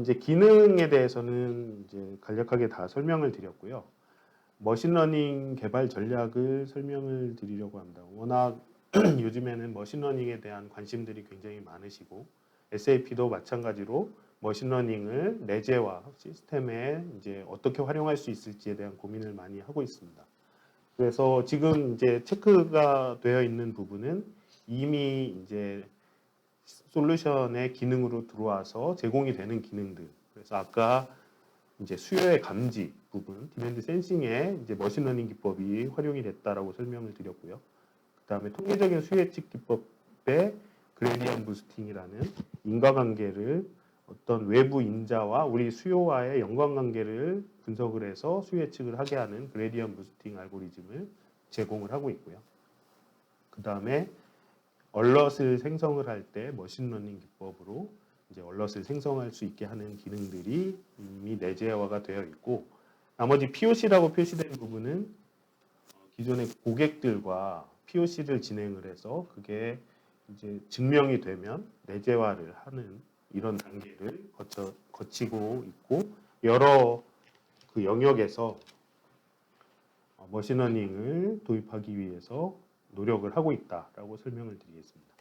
이제 기능에 대해서는 이제 간략하게 다 설명을 드렸고요. 머신러닝 개발 전략을 설명을 드리려고 합니다. 워낙 요즘에는 머신러닝에 대한 관심들이 굉장히 많으시고, SAP도 마찬가지로 머신러닝을 내재화 시스템에 이제 어떻게 활용할 수 있을지에 대한 고민을 많이 하고 있습니다. 그래서 지금 이제 체크가 되어 있는 부분은 이미 이제 솔루션의 기능으로 들어와서 제공이 되는 기능들. 그래서 아까 이제 수요의 감지 부분, 디맨드 센싱에 이제 머신러닝 기법이 활용이 됐다라고 설명을 드렸고요. 그다음에 통계적인 수요 예측 기법의 그레디언트 부스팅이라는 인과관계를, 어떤 외부 인자와 우리 수요와의 연관관계를 분석을 해서 수요 예측을 하게 하는 그레디언트 부스팅 알고리즘을 제공을 하고 있고요. 그다음에 얼럿을 생성을 할 때 머신러닝 기법으로 이제 얼럿을 생성할 수 있게 하는 기능들이 이미 내재화가 되어 있고, 나머지 POC라고 표시된 부분은 기존의 고객들과 POC를 진행을 해서 그게 이제 증명이 되면 내재화를 하는 이런 단계를 거치고 있고, 여러 그 영역에서 머신러닝을 도입하기 위해서 노력을 하고 있다라고 설명을 드리겠습니다.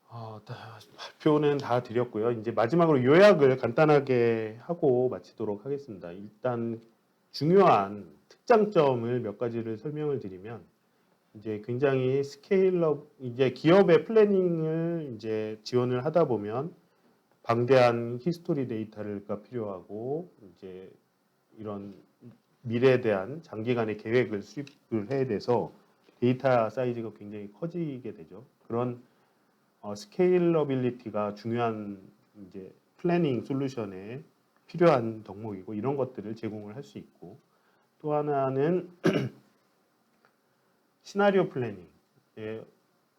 발표는 다 드렸고요. 이제 마지막으로 요약을 간단하게 하고 마치도록 하겠습니다. 일단 중요한 특장점을 몇 가지를 설명을 드리면, 이제 굉장히 스케일업, 이제 기업의 플래닝을 이제 지원을 하다 보면 방대한 히스토리 데이터가 필요하고, 이제 이런 미래에 대한 장기간의 계획을 수립을 해야 돼서 데이터 사이즈가 굉장히 커지게 되죠. 그런 스케일러빌리티가 중요한 이제 플래닝 솔루션에 필요한 덕목이고, 이런 것들을 제공을 할 수 있고, 또 하나는 시나리오 플래닝.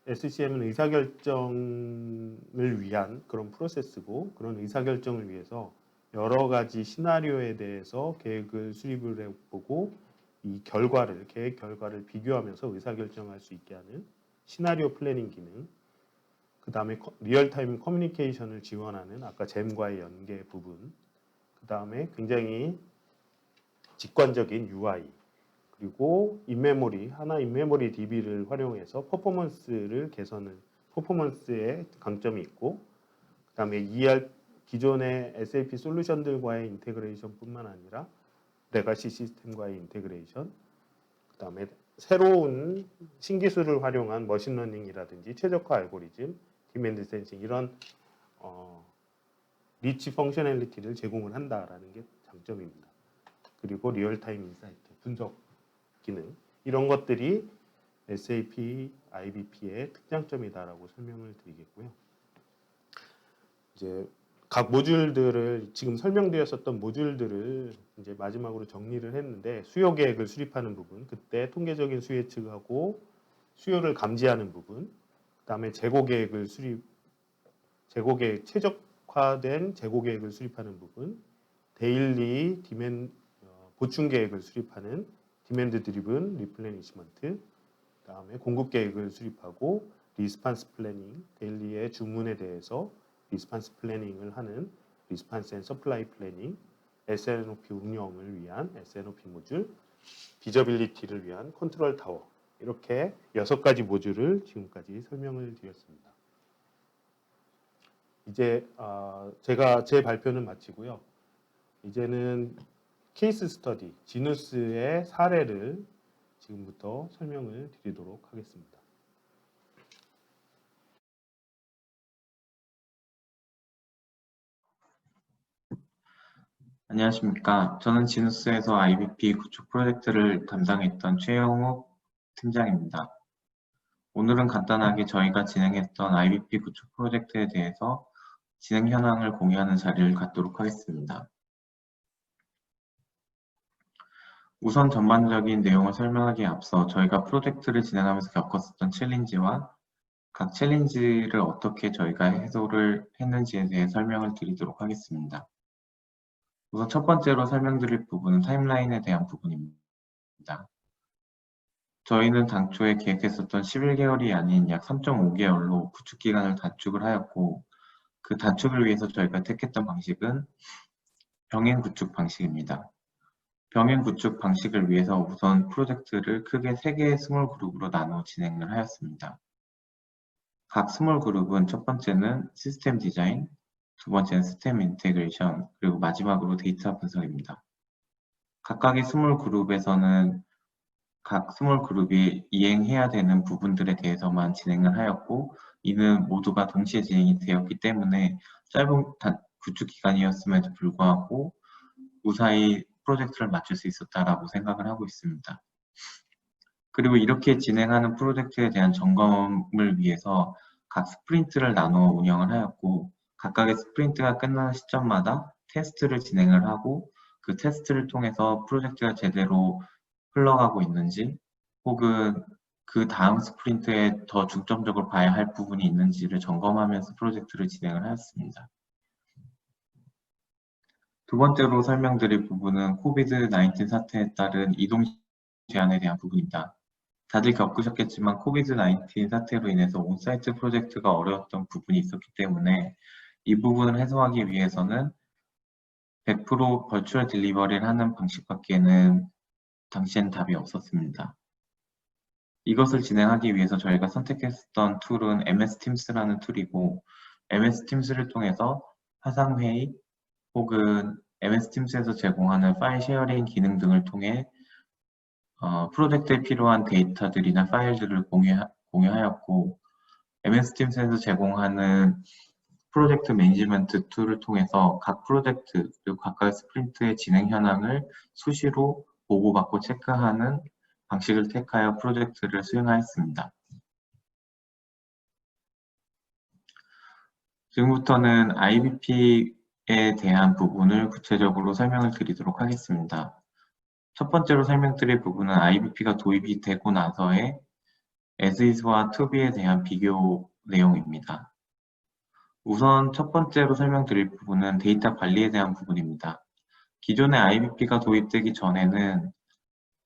SCM은 의사결정을 위한 그런 프로세스고, 그런 의사결정을 위해서 여러 가지 시나리오에 대해서 계획을 수립을 해보고 이 결과를, 계획 결과를 비교하면서 의사결정할 수 있게 하는 시나리오 플래닝 기능, 그 다음에 리얼타임 커뮤니케이션을 지원하는 아까 잼과의 연계 부분, 그 다음에 굉장히 직관적인 UI, 그리고 인메모리, 하나 인메모리 DB를 활용해서 퍼포먼스의 강점이 있고, 그 다음에 기존의 SAP 솔루션들과의 인테그레이션뿐만 아니라 레가시 시스템과의 인테그레이션, 그 다음에 새로운 신기술을 활용한 머신러닝이라든지 최적화 알고리즘, 디맨드 센싱, 이런 리치 펑셔널리티를 제공을 한다라는 게 장점입니다. 그리고 리얼타임 인사이트, 분석 기능, 이런 것들이 SAP, IBP의 특장점이다라고 설명을 드리겠고요. 이제 각 모듈들을, 지금 설명드렸었던 모듈들을 이제 마지막으로 정리를 했는데, 수요 계획을 수립하는 부분, 그때 통계적인 수요 예측하고 수요를 감지하는 부분, 그다음에 재고 계획을 재고 계획 최적화된 재고 계획을 수립하는 부분, 데일리 보충 계획을 수립하는 디맨드 드리븐 리플레니시먼트, 그다음에 공급 계획을 수립하고 리스판스 플래닝, 데일리의 주문에 대해서 리스판스 플래닝을 하는 리스판스 앤 서플라이 플래닝, S&OP 운영을 위한 S&OP 모듈, 비저빌리티를 위한 컨트롤 타워, 이렇게 6가지 모듈을 지금까지 설명을 드렸습니다. 이제 제가 제 발표는 마치고요. 이제는 케이스 스터디, 지누스의 사례를 지금부터 설명을 드리도록 하겠습니다. 안녕하십니까. 저는 지누스에서 IBP 구축 프로젝트를 담당했던 최영욱 팀장입니다. 오늘은 간단하게 저희가 진행했던 IBP 구축 프로젝트에 대해서 진행 현황을 공유하는 자리를 갖도록 하겠습니다. 우선 전반적인 내용을 설명하기에 앞서 저희가 프로젝트를 진행하면서 겪었었던 챌린지와 각 챌린지를 어떻게 저희가 해소를 했는지에 대해 설명을 드리도록 하겠습니다. 우선 첫 번째로 설명드릴 부분은 타임라인에 대한 부분입니다. 저희는 당초에 계획했었던 11개월이 아닌 약 3.5개월로 구축 기간을 단축을 하였고, 그 단축을 위해서 저희가 택했던 방식은 병행 구축 방식입니다. 병행 구축 방식을 위해서 우선 프로젝트를 크게 3개의 스몰 그룹으로 나누어 진행을 하였습니다. 각 스몰 그룹은 첫 번째는 시스템 디자인, 두 번째는 시스템 인테그레이션, 그리고 마지막으로 데이터 분석입니다. 각각의 스몰 그룹에서는 각 스몰 그룹이 이행해야 되는 부분들에 대해서만 진행을 하였고, 이는 모두가 동시에 진행이 되었기 때문에 짧은 구축 기간이었음에도 불구하고 무사히 프로젝트를 마칠 수 있었다라고 생각을 하고 있습니다. 그리고 이렇게 진행하는 프로젝트에 대한 점검을 위해서 각 스프린트를 나누어 운영을 하였고, 각각의 스프린트가 끝나는 시점마다 테스트를 진행을 하고, 그 테스트를 통해서 프로젝트가 제대로 흘러가고 있는지, 혹은 그 다음 스프린트에 더 중점적으로 봐야 할 부분이 있는지를 점검하면서 프로젝트를 진행을 하였습니다. 두 번째로 설명드릴 부분은 코비드-19 사태에 따른 이동 제한에 대한 부분입니다. 다들 겪으셨겠지만 코비드-19 사태로 인해서 온사이트 프로젝트가 어려웠던 부분이 있었기 때문에 이 부분을 해소하기 위해서는 100% 버추얼 딜리버리를 하는 방식밖에는 당시엔 답이 없었습니다. 이것을 진행하기 위해서 저희가 선택했던 툴은 MS Teams라는 툴이고, MS Teams를 통해서 화상회의 혹은 MS Teams에서 제공하는 파일 쉐어링 기능 등을 통해 프로젝트에 필요한 데이터들이나 파일들을 공유하였고, MS Teams에서 제공하는 프로젝트 매니지먼트 툴을 통해서 각 프로젝트 그리고 각각의 스프린트의 진행 현황을 수시로 보고받고 체크하는 방식을 택하여 프로젝트를 수행하였습니다. 지금부터는 IBP에 대한 부분을 구체적으로 설명을 드리도록 하겠습니다. 첫 번째로 설명드릴 부분은 IBP가 도입이 되고 나서의 as is와 to be에 대한 비교 내용입니다. 우선 첫 번째로 설명드릴 부분은 데이터 관리에 대한 부분입니다. 기존의 IBP가 도입되기 전에는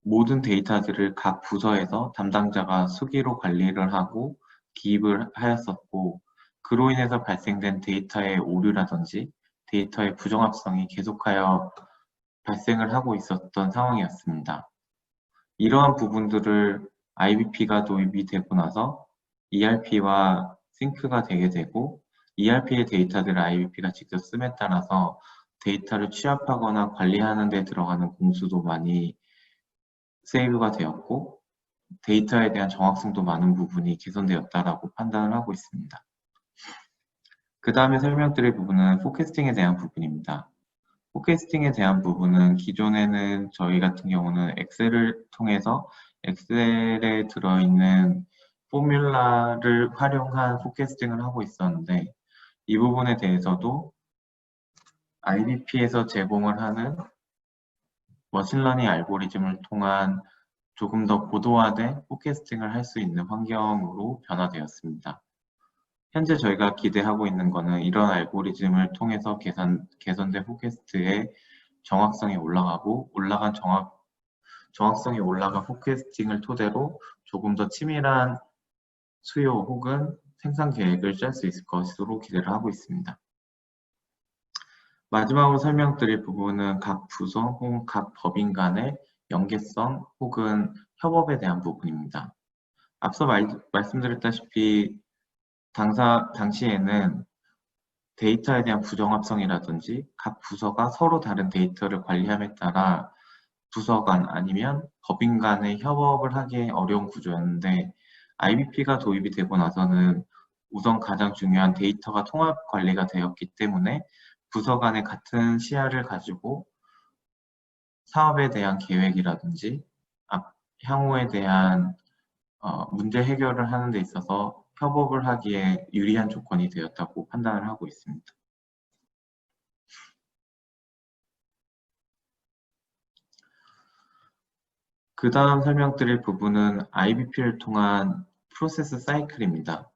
모든 데이터들을 각 부서에서 담당자가 수기로 관리를 하고 기입을 하였었고, 그로 인해서 발생된 데이터의 오류라든지 데이터의 부정합성이 계속하여 발생을 하고 있었던 상황이었습니다. 이러한 부분들을 IBP가 도입이 되고 나서 ERP와 싱크가 되게 되고, ERP의 데이터들을 IBP가 직접 씀에 따라서 데이터를 취합하거나 관리하는 데 들어가는 공수도 많이 세이브가 되었고, 데이터에 대한 정확성도 많은 부분이 개선되었다라고 판단을 하고 있습니다. 그 다음에 설명드릴 부분은 포캐스팅에 대한 부분입니다. 포캐스팅에 대한 부분은 기존에는 저희 같은 경우는 엑셀을 통해서 엑셀에 들어있는 포뮬라를 활용한 포캐스팅을 하고 있었는데, 이 부분에 대해서도 IBP에서 제공을 하는 머신러닝 알고리즘을 통한 조금 더 고도화된 포캐스팅을 할 수 있는 환경으로 변화되었습니다. 현재 저희가 기대하고 있는 것은 이런 알고리즘을 통해서 개선된 포캐스트의 정확성이 올라가고 정확성이 올라간 포캐스팅을 토대로 조금 더 치밀한 수요 혹은 생산 계획을 짤 수 있을 것으로 기대를 하고 있습니다. 마지막으로 설명드릴 부분은 각 부서 혹은 각 법인 간의 연계성 혹은 협업에 대한 부분입니다. 앞서 말씀드렸다시피 당시에는 데이터에 대한 부정합성이라든지 각 부서가 서로 다른 데이터를 관리함에 따라 부서 간 아니면 법인 간의 협업을 하기 어려운 구조였는데 IBP가 도입이 되고 나서는 우선 가장 중요한 데이터가 통합 관리가 되었기 때문에 부서 간의 같은 시야를 가지고 사업에 대한 계획이라든지 향후에 대한 문제 해결을 하는 데 있어서 협업을 하기에 유리한 조건이 되었다고 판단을 하고 있습니다. 그 다음 설명드릴 부분은 IBP를 통한 프로세스 사이클입니다.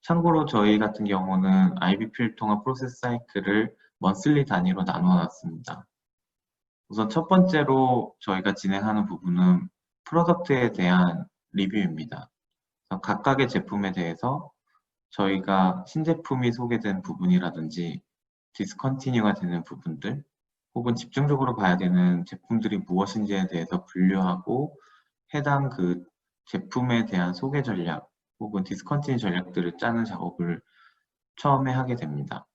참고로 저희 같은 경우는 IBP를 통한 프로세스 사이클을 먼슬리 단위로 나누어 놨습니다. 우선 첫 번째로 저희가 진행하는 부분은 프로덕트에 대한 리뷰입니다. 각각의 제품에 대해서 저희가 신제품이 소개된 부분이라든지 디스컨티뉴가 되는 부분들 혹은 집중적으로 봐야 되는 제품들이 무엇인지에 대해서 분류하고 해당 그 제품에 대한 소개 전략 혹은 디스컨티뉴 전략들을 짜는 작업을 처음에 하게 됩니다.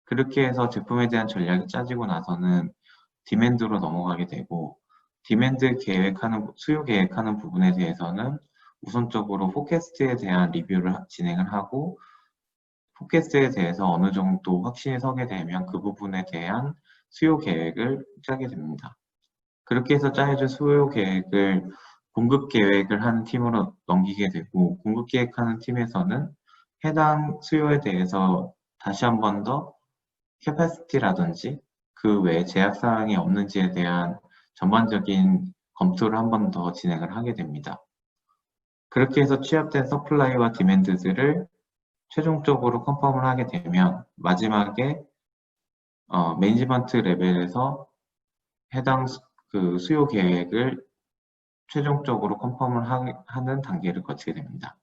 그렇게 해서 제품에 대한 전략이 짜지고 나서는 디맨드로 넘어가게 되고 디맨드 계획하는, 수요 계획하는 부분에 대해서는 우선적으로 포캐스트에 대한 리뷰를 진행을 하고 포캐스트에 대해서 어느 정도 확신이 서게 되면 그 부분에 대한 수요 계획을 짜게 됩니다. 그렇게 해서 짜여진 수요 계획을 공급 계획을 하는 팀으로 넘기게 되고 공급 계획하는 팀에서는 해당 수요에 대해서 다시 한 번 더 캐파시티라든지 그 외에 제약사항이 없는지에 대한 전반적인 검토를 한 번 더 진행을 하게 됩니다. 그렇게 해서 취합된 서플라이와 디맨드들을 최종적으로 컨펌을 하게 되면 마지막에 매니지먼트 레벨에서 해당 그 수요 계획을 최종적으로 컨펌을 하는 단계를 거치게 됩니다.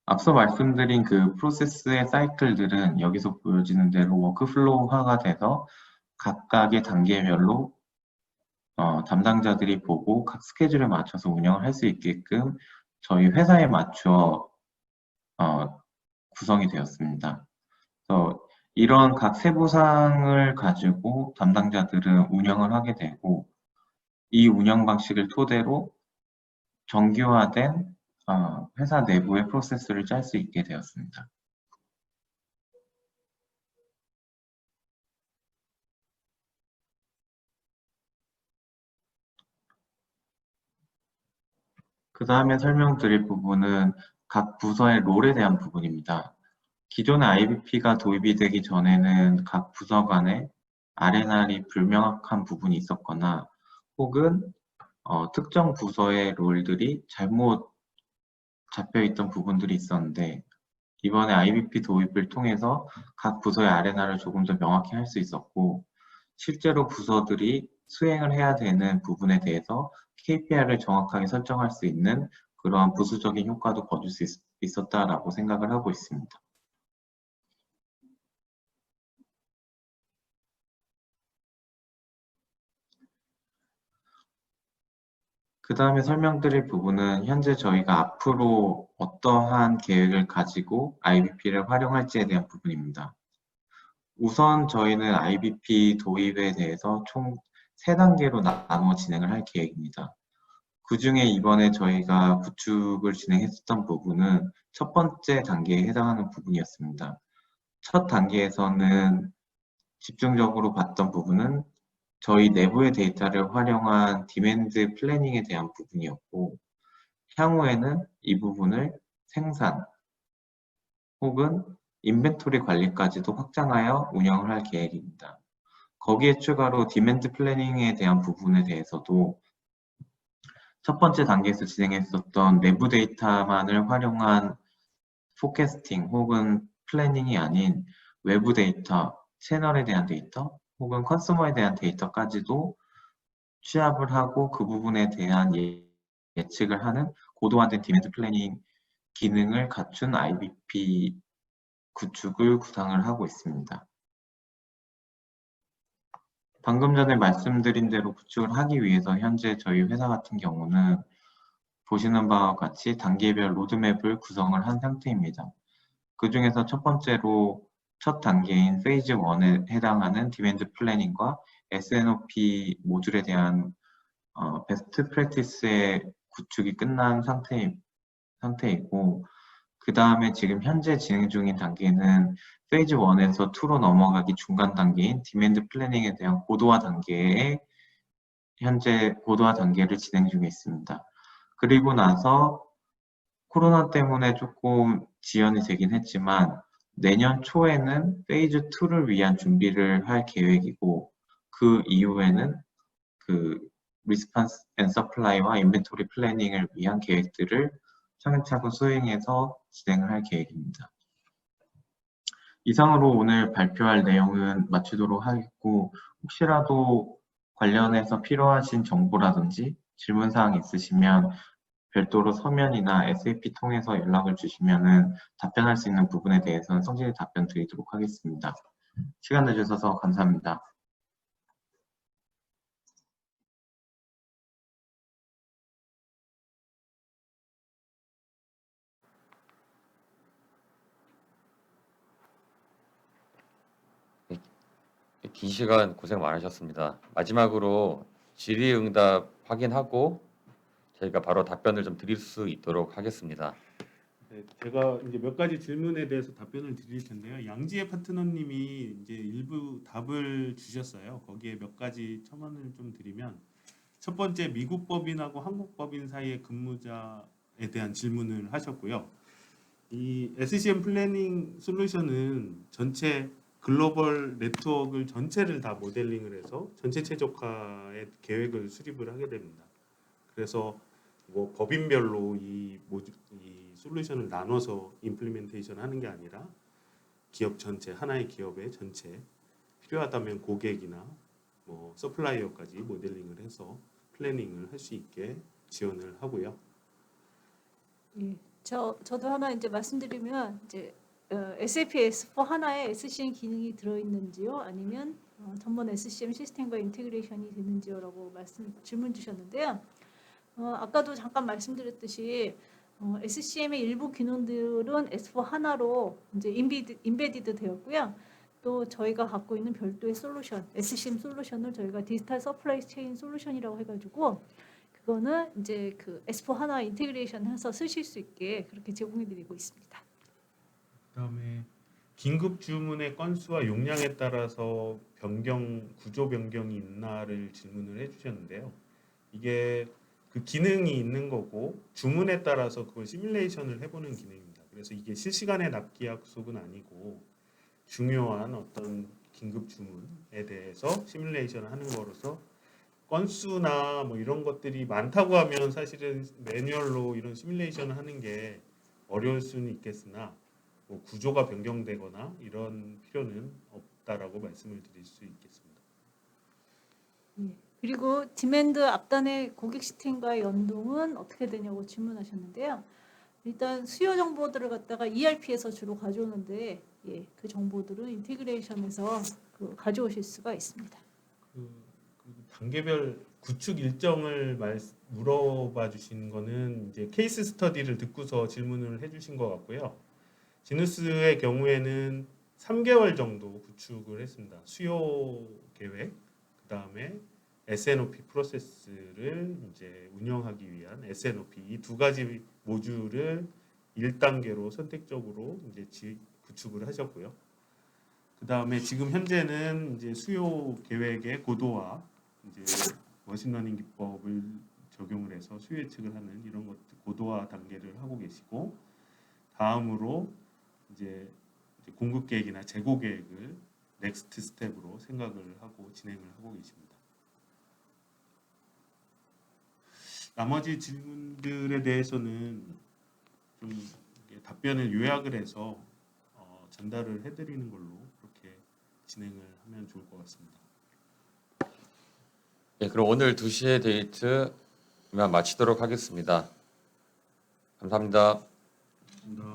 앞서 말씀드린 그 프로세스의 사이클들은 여기서 보여지는 대로 워크플로우화가 돼서 각각의 단계별로 담당자들이 보고 각 스케줄에 맞춰서 운영을 할 수 있게끔 저희 회사에 맞춰 구성이 되었습니다. 그래서 이런 각 세부사항을 가지고 담당자들은 운영을 하게 되고 이 운영 방식을 토대로 정규화된 회사 내부의 프로세스를 짤 수 있게 되었습니다. 그 다음에 설명드릴 부분은 각 부서의 롤에 대한 부분입니다. 기존의 IBP가 도입이 되기 전에는 각 부서 간에 R&R이 불명확한 부분이 있었거나 혹은 특정 부서의 롤들이 잘못 잡혀있던 부분들이 있었는데 이번에 IBP 도입을 통해서 각 부서의 R&R을 조금 더 명확히 할 수 있었고 실제로 부서들이 수행을 해야 되는 부분에 대해서 KPI를 정확하게 설정할 수 있는 그러한 부수적인 효과도 거둘 수 있었다라고 생각을 하고 있습니다. 그 다음에 설명드릴 부분은 현재 저희가 앞으로 어떠한 계획을 가지고 IBP를 활용할지에 대한 부분입니다. 우선 저희는 IBP 도입에 대해서 총 3단계로 나누어 진행을 할 계획입니다. 그 중에 이번에 저희가 구축을 진행했었던 부분은 첫 번째 단계에 해당하는 부분이었습니다. 첫 단계에서는 집중적으로 봤던 부분은 저희 내부의 데이터를 활용한 디맨드 플래닝에 대한 부분이었고 향후에는 이 부분을 생산 혹은 인벤토리 관리까지도 확장하여 운영을 할 계획입니다. 거기에 추가로 디맨드 플래닝에 대한 부분에 대해서도 첫 번째 단계에서 진행했었던 내부 데이터만을 활용한 포캐스팅 혹은 플래닝이 아닌 외부 데이터, 채널에 대한 데이터 혹은 커스터머에 대한 데이터까지도 취합을 하고 그 부분에 대한 예측을 하는 고도화된 디맨드 플래닝 기능을 갖춘 IBP 구축을 구상을 하고 있습니다. 방금 전에 말씀드린 대로 구축을 하기 위해서 현재 저희 회사 같은 경우는 보시는 바와 같이 단계별 로드맵을 구성을 한 상태입니다. 그 중에서 첫 번째로 첫 단계인 페이즈 1에 해당하는 디맨드 플래닝과 SNOP 모듈에 대한 베스트 프랙티스의 구축이 끝난 상태이고 그 다음에 지금 현재 진행 중인 단계는 페이즈 1에서 2로 넘어가기 중간 단계인 디맨드 플래닝에 대한 고도화 단계에 현재 고도화 단계를 진행 중에 있습니다. 그리고 나서 코로나 때문에 조금 지연이 되긴 했지만 내년 초에는 페이즈 2를 위한 준비를 할 계획이고 그 이후에는 그 리스폰스 앤 서플라이와 인벤토리 플래닝을 위한 계획들을 차근차근 수행해서 진행을 할 계획입니다. 이상으로 오늘 발표할 내용은 마치도록 하겠고 혹시라도 관련해서 필요하신 정보라든지 질문사항 있으시면 별도로 서면이나 SAP 통해서 연락을 주시면 답변할 수 있는 부분에 대해서는 성실히 답변 드리도록 하겠습니다. 시간 내주셔서 감사합니다. 긴 시간 고생 많으셨습니다. 마지막으로 질의응답 확인하고 저희가 바로 답변을 좀 드릴 수 있도록 하겠습니다. 네, 제가 이제 몇 가지 질문에 대해서 답변을 드릴 텐데요. 양지혜 파트너님이 이제 일부 답을 주셨어요. 거기에 몇 가지 첨언을 좀 드리면 첫 번째 미국 법인하고 한국 법인 사이의 근무자에 대한 질문을 하셨고요. 이 SCM 플래닝 솔루션은 전체 글로벌 네트워크를 전체를 다 모델링을 해서 전체 최적화의 계획을 수립을 하게 됩니다. 그래서 뭐 법인별로 이 솔루션을 나눠서 임플리멘테이션 하는 게 아니라 기업 전체, 하나의 기업의 전체 필요하다면 고객이나 뭐 서플라이어까지 모델링을 해서 플래닝을 할 수 있게 지원을 하고요. 예, 저도 하나 이제 말씀드리면 이제 SAP S4 하나에 SCM 기능이 들어있는지요, 아니면 전문 SCM 시스템과 인테그레이션이 되는지요라고 질문 주셨는데요. 아까도 잠깐 말씀드렸듯이 SCM의 일부 기능들은 S4 하나로 이제 인베디드 되었고요. 또 저희가 갖고 있는 별도의 솔루션, SCM 솔루션을 저희가 디지털 서플라이 체인 솔루션이라고 해가지고 그거는 이제 그 S4 하나 인테그레이션 해서 쓰실 수 있게 그렇게 제공해드리고 있습니다. 그다음에 긴급 주문의 건수와 용량에 따라서 구조 변경이 있나를 질문을 해주셨는데요. 이게 그 기능이 있는 거고 주문에 따라서 그걸 시뮬레이션을 해보는 기능입니다. 그래서 이게 실시간의 납기 약속은 아니고 중요한 어떤 긴급 주문에 대해서 시뮬레이션을 하는 거로서 건수나 뭐 이런 것들이 많다고 하면 사실은 매뉴얼로 이런 시뮬레이션을 하는 게 어려울 수는 있겠으나 뭐 구조가 변경되거나 이런 필요는 없다라고 말씀을 드릴 수 있겠습니다. 예. 그리고 디맨드 앞단의 고객 시스템과의 연동은 어떻게 되냐고 질문하셨는데요. 일단 수요 정보들을 갖다가 ERP에서 주로 가져오는데 그 정보들은 인테그레이션에서 가져오실 수가 있습니다. 그 단계별 구축 일정을 물어봐 주신 거는 이제 케이스 스터디를 듣고서 질문을 해주신 것 같고요. 지누스의 경우에는 3개월 정도 구축을 했습니다. 수요 계획, 그 다음에 SNOP 프로세스를 이제 운영하기 위한 SNOP 이 두 가지 모듈을 1단계로 선택적으로 이제 구축을 하셨고요. 그 다음에 지금 현재는 이제 수요 계획의 고도화, 이제 머신러닝 기법을 적용을 해서 수요 예측을 하는 이런 것들 고도화 단계를 하고 계시고, 다음으로 이제 공급 계획이나 재고 계획을 넥스트 스텝으로 생각을 하고 진행을 하고 계십니다. 나머지 질문들에 대해서는 좀 이렇게 답변을 요약을 해서 전달을 해드리는 걸로 그렇게 진행을 하면 좋을 것 같습니다. 예, 그럼 오늘 2시의 데이트 이만 마치도록 하겠습니다. 감사합니다. 감사합니다.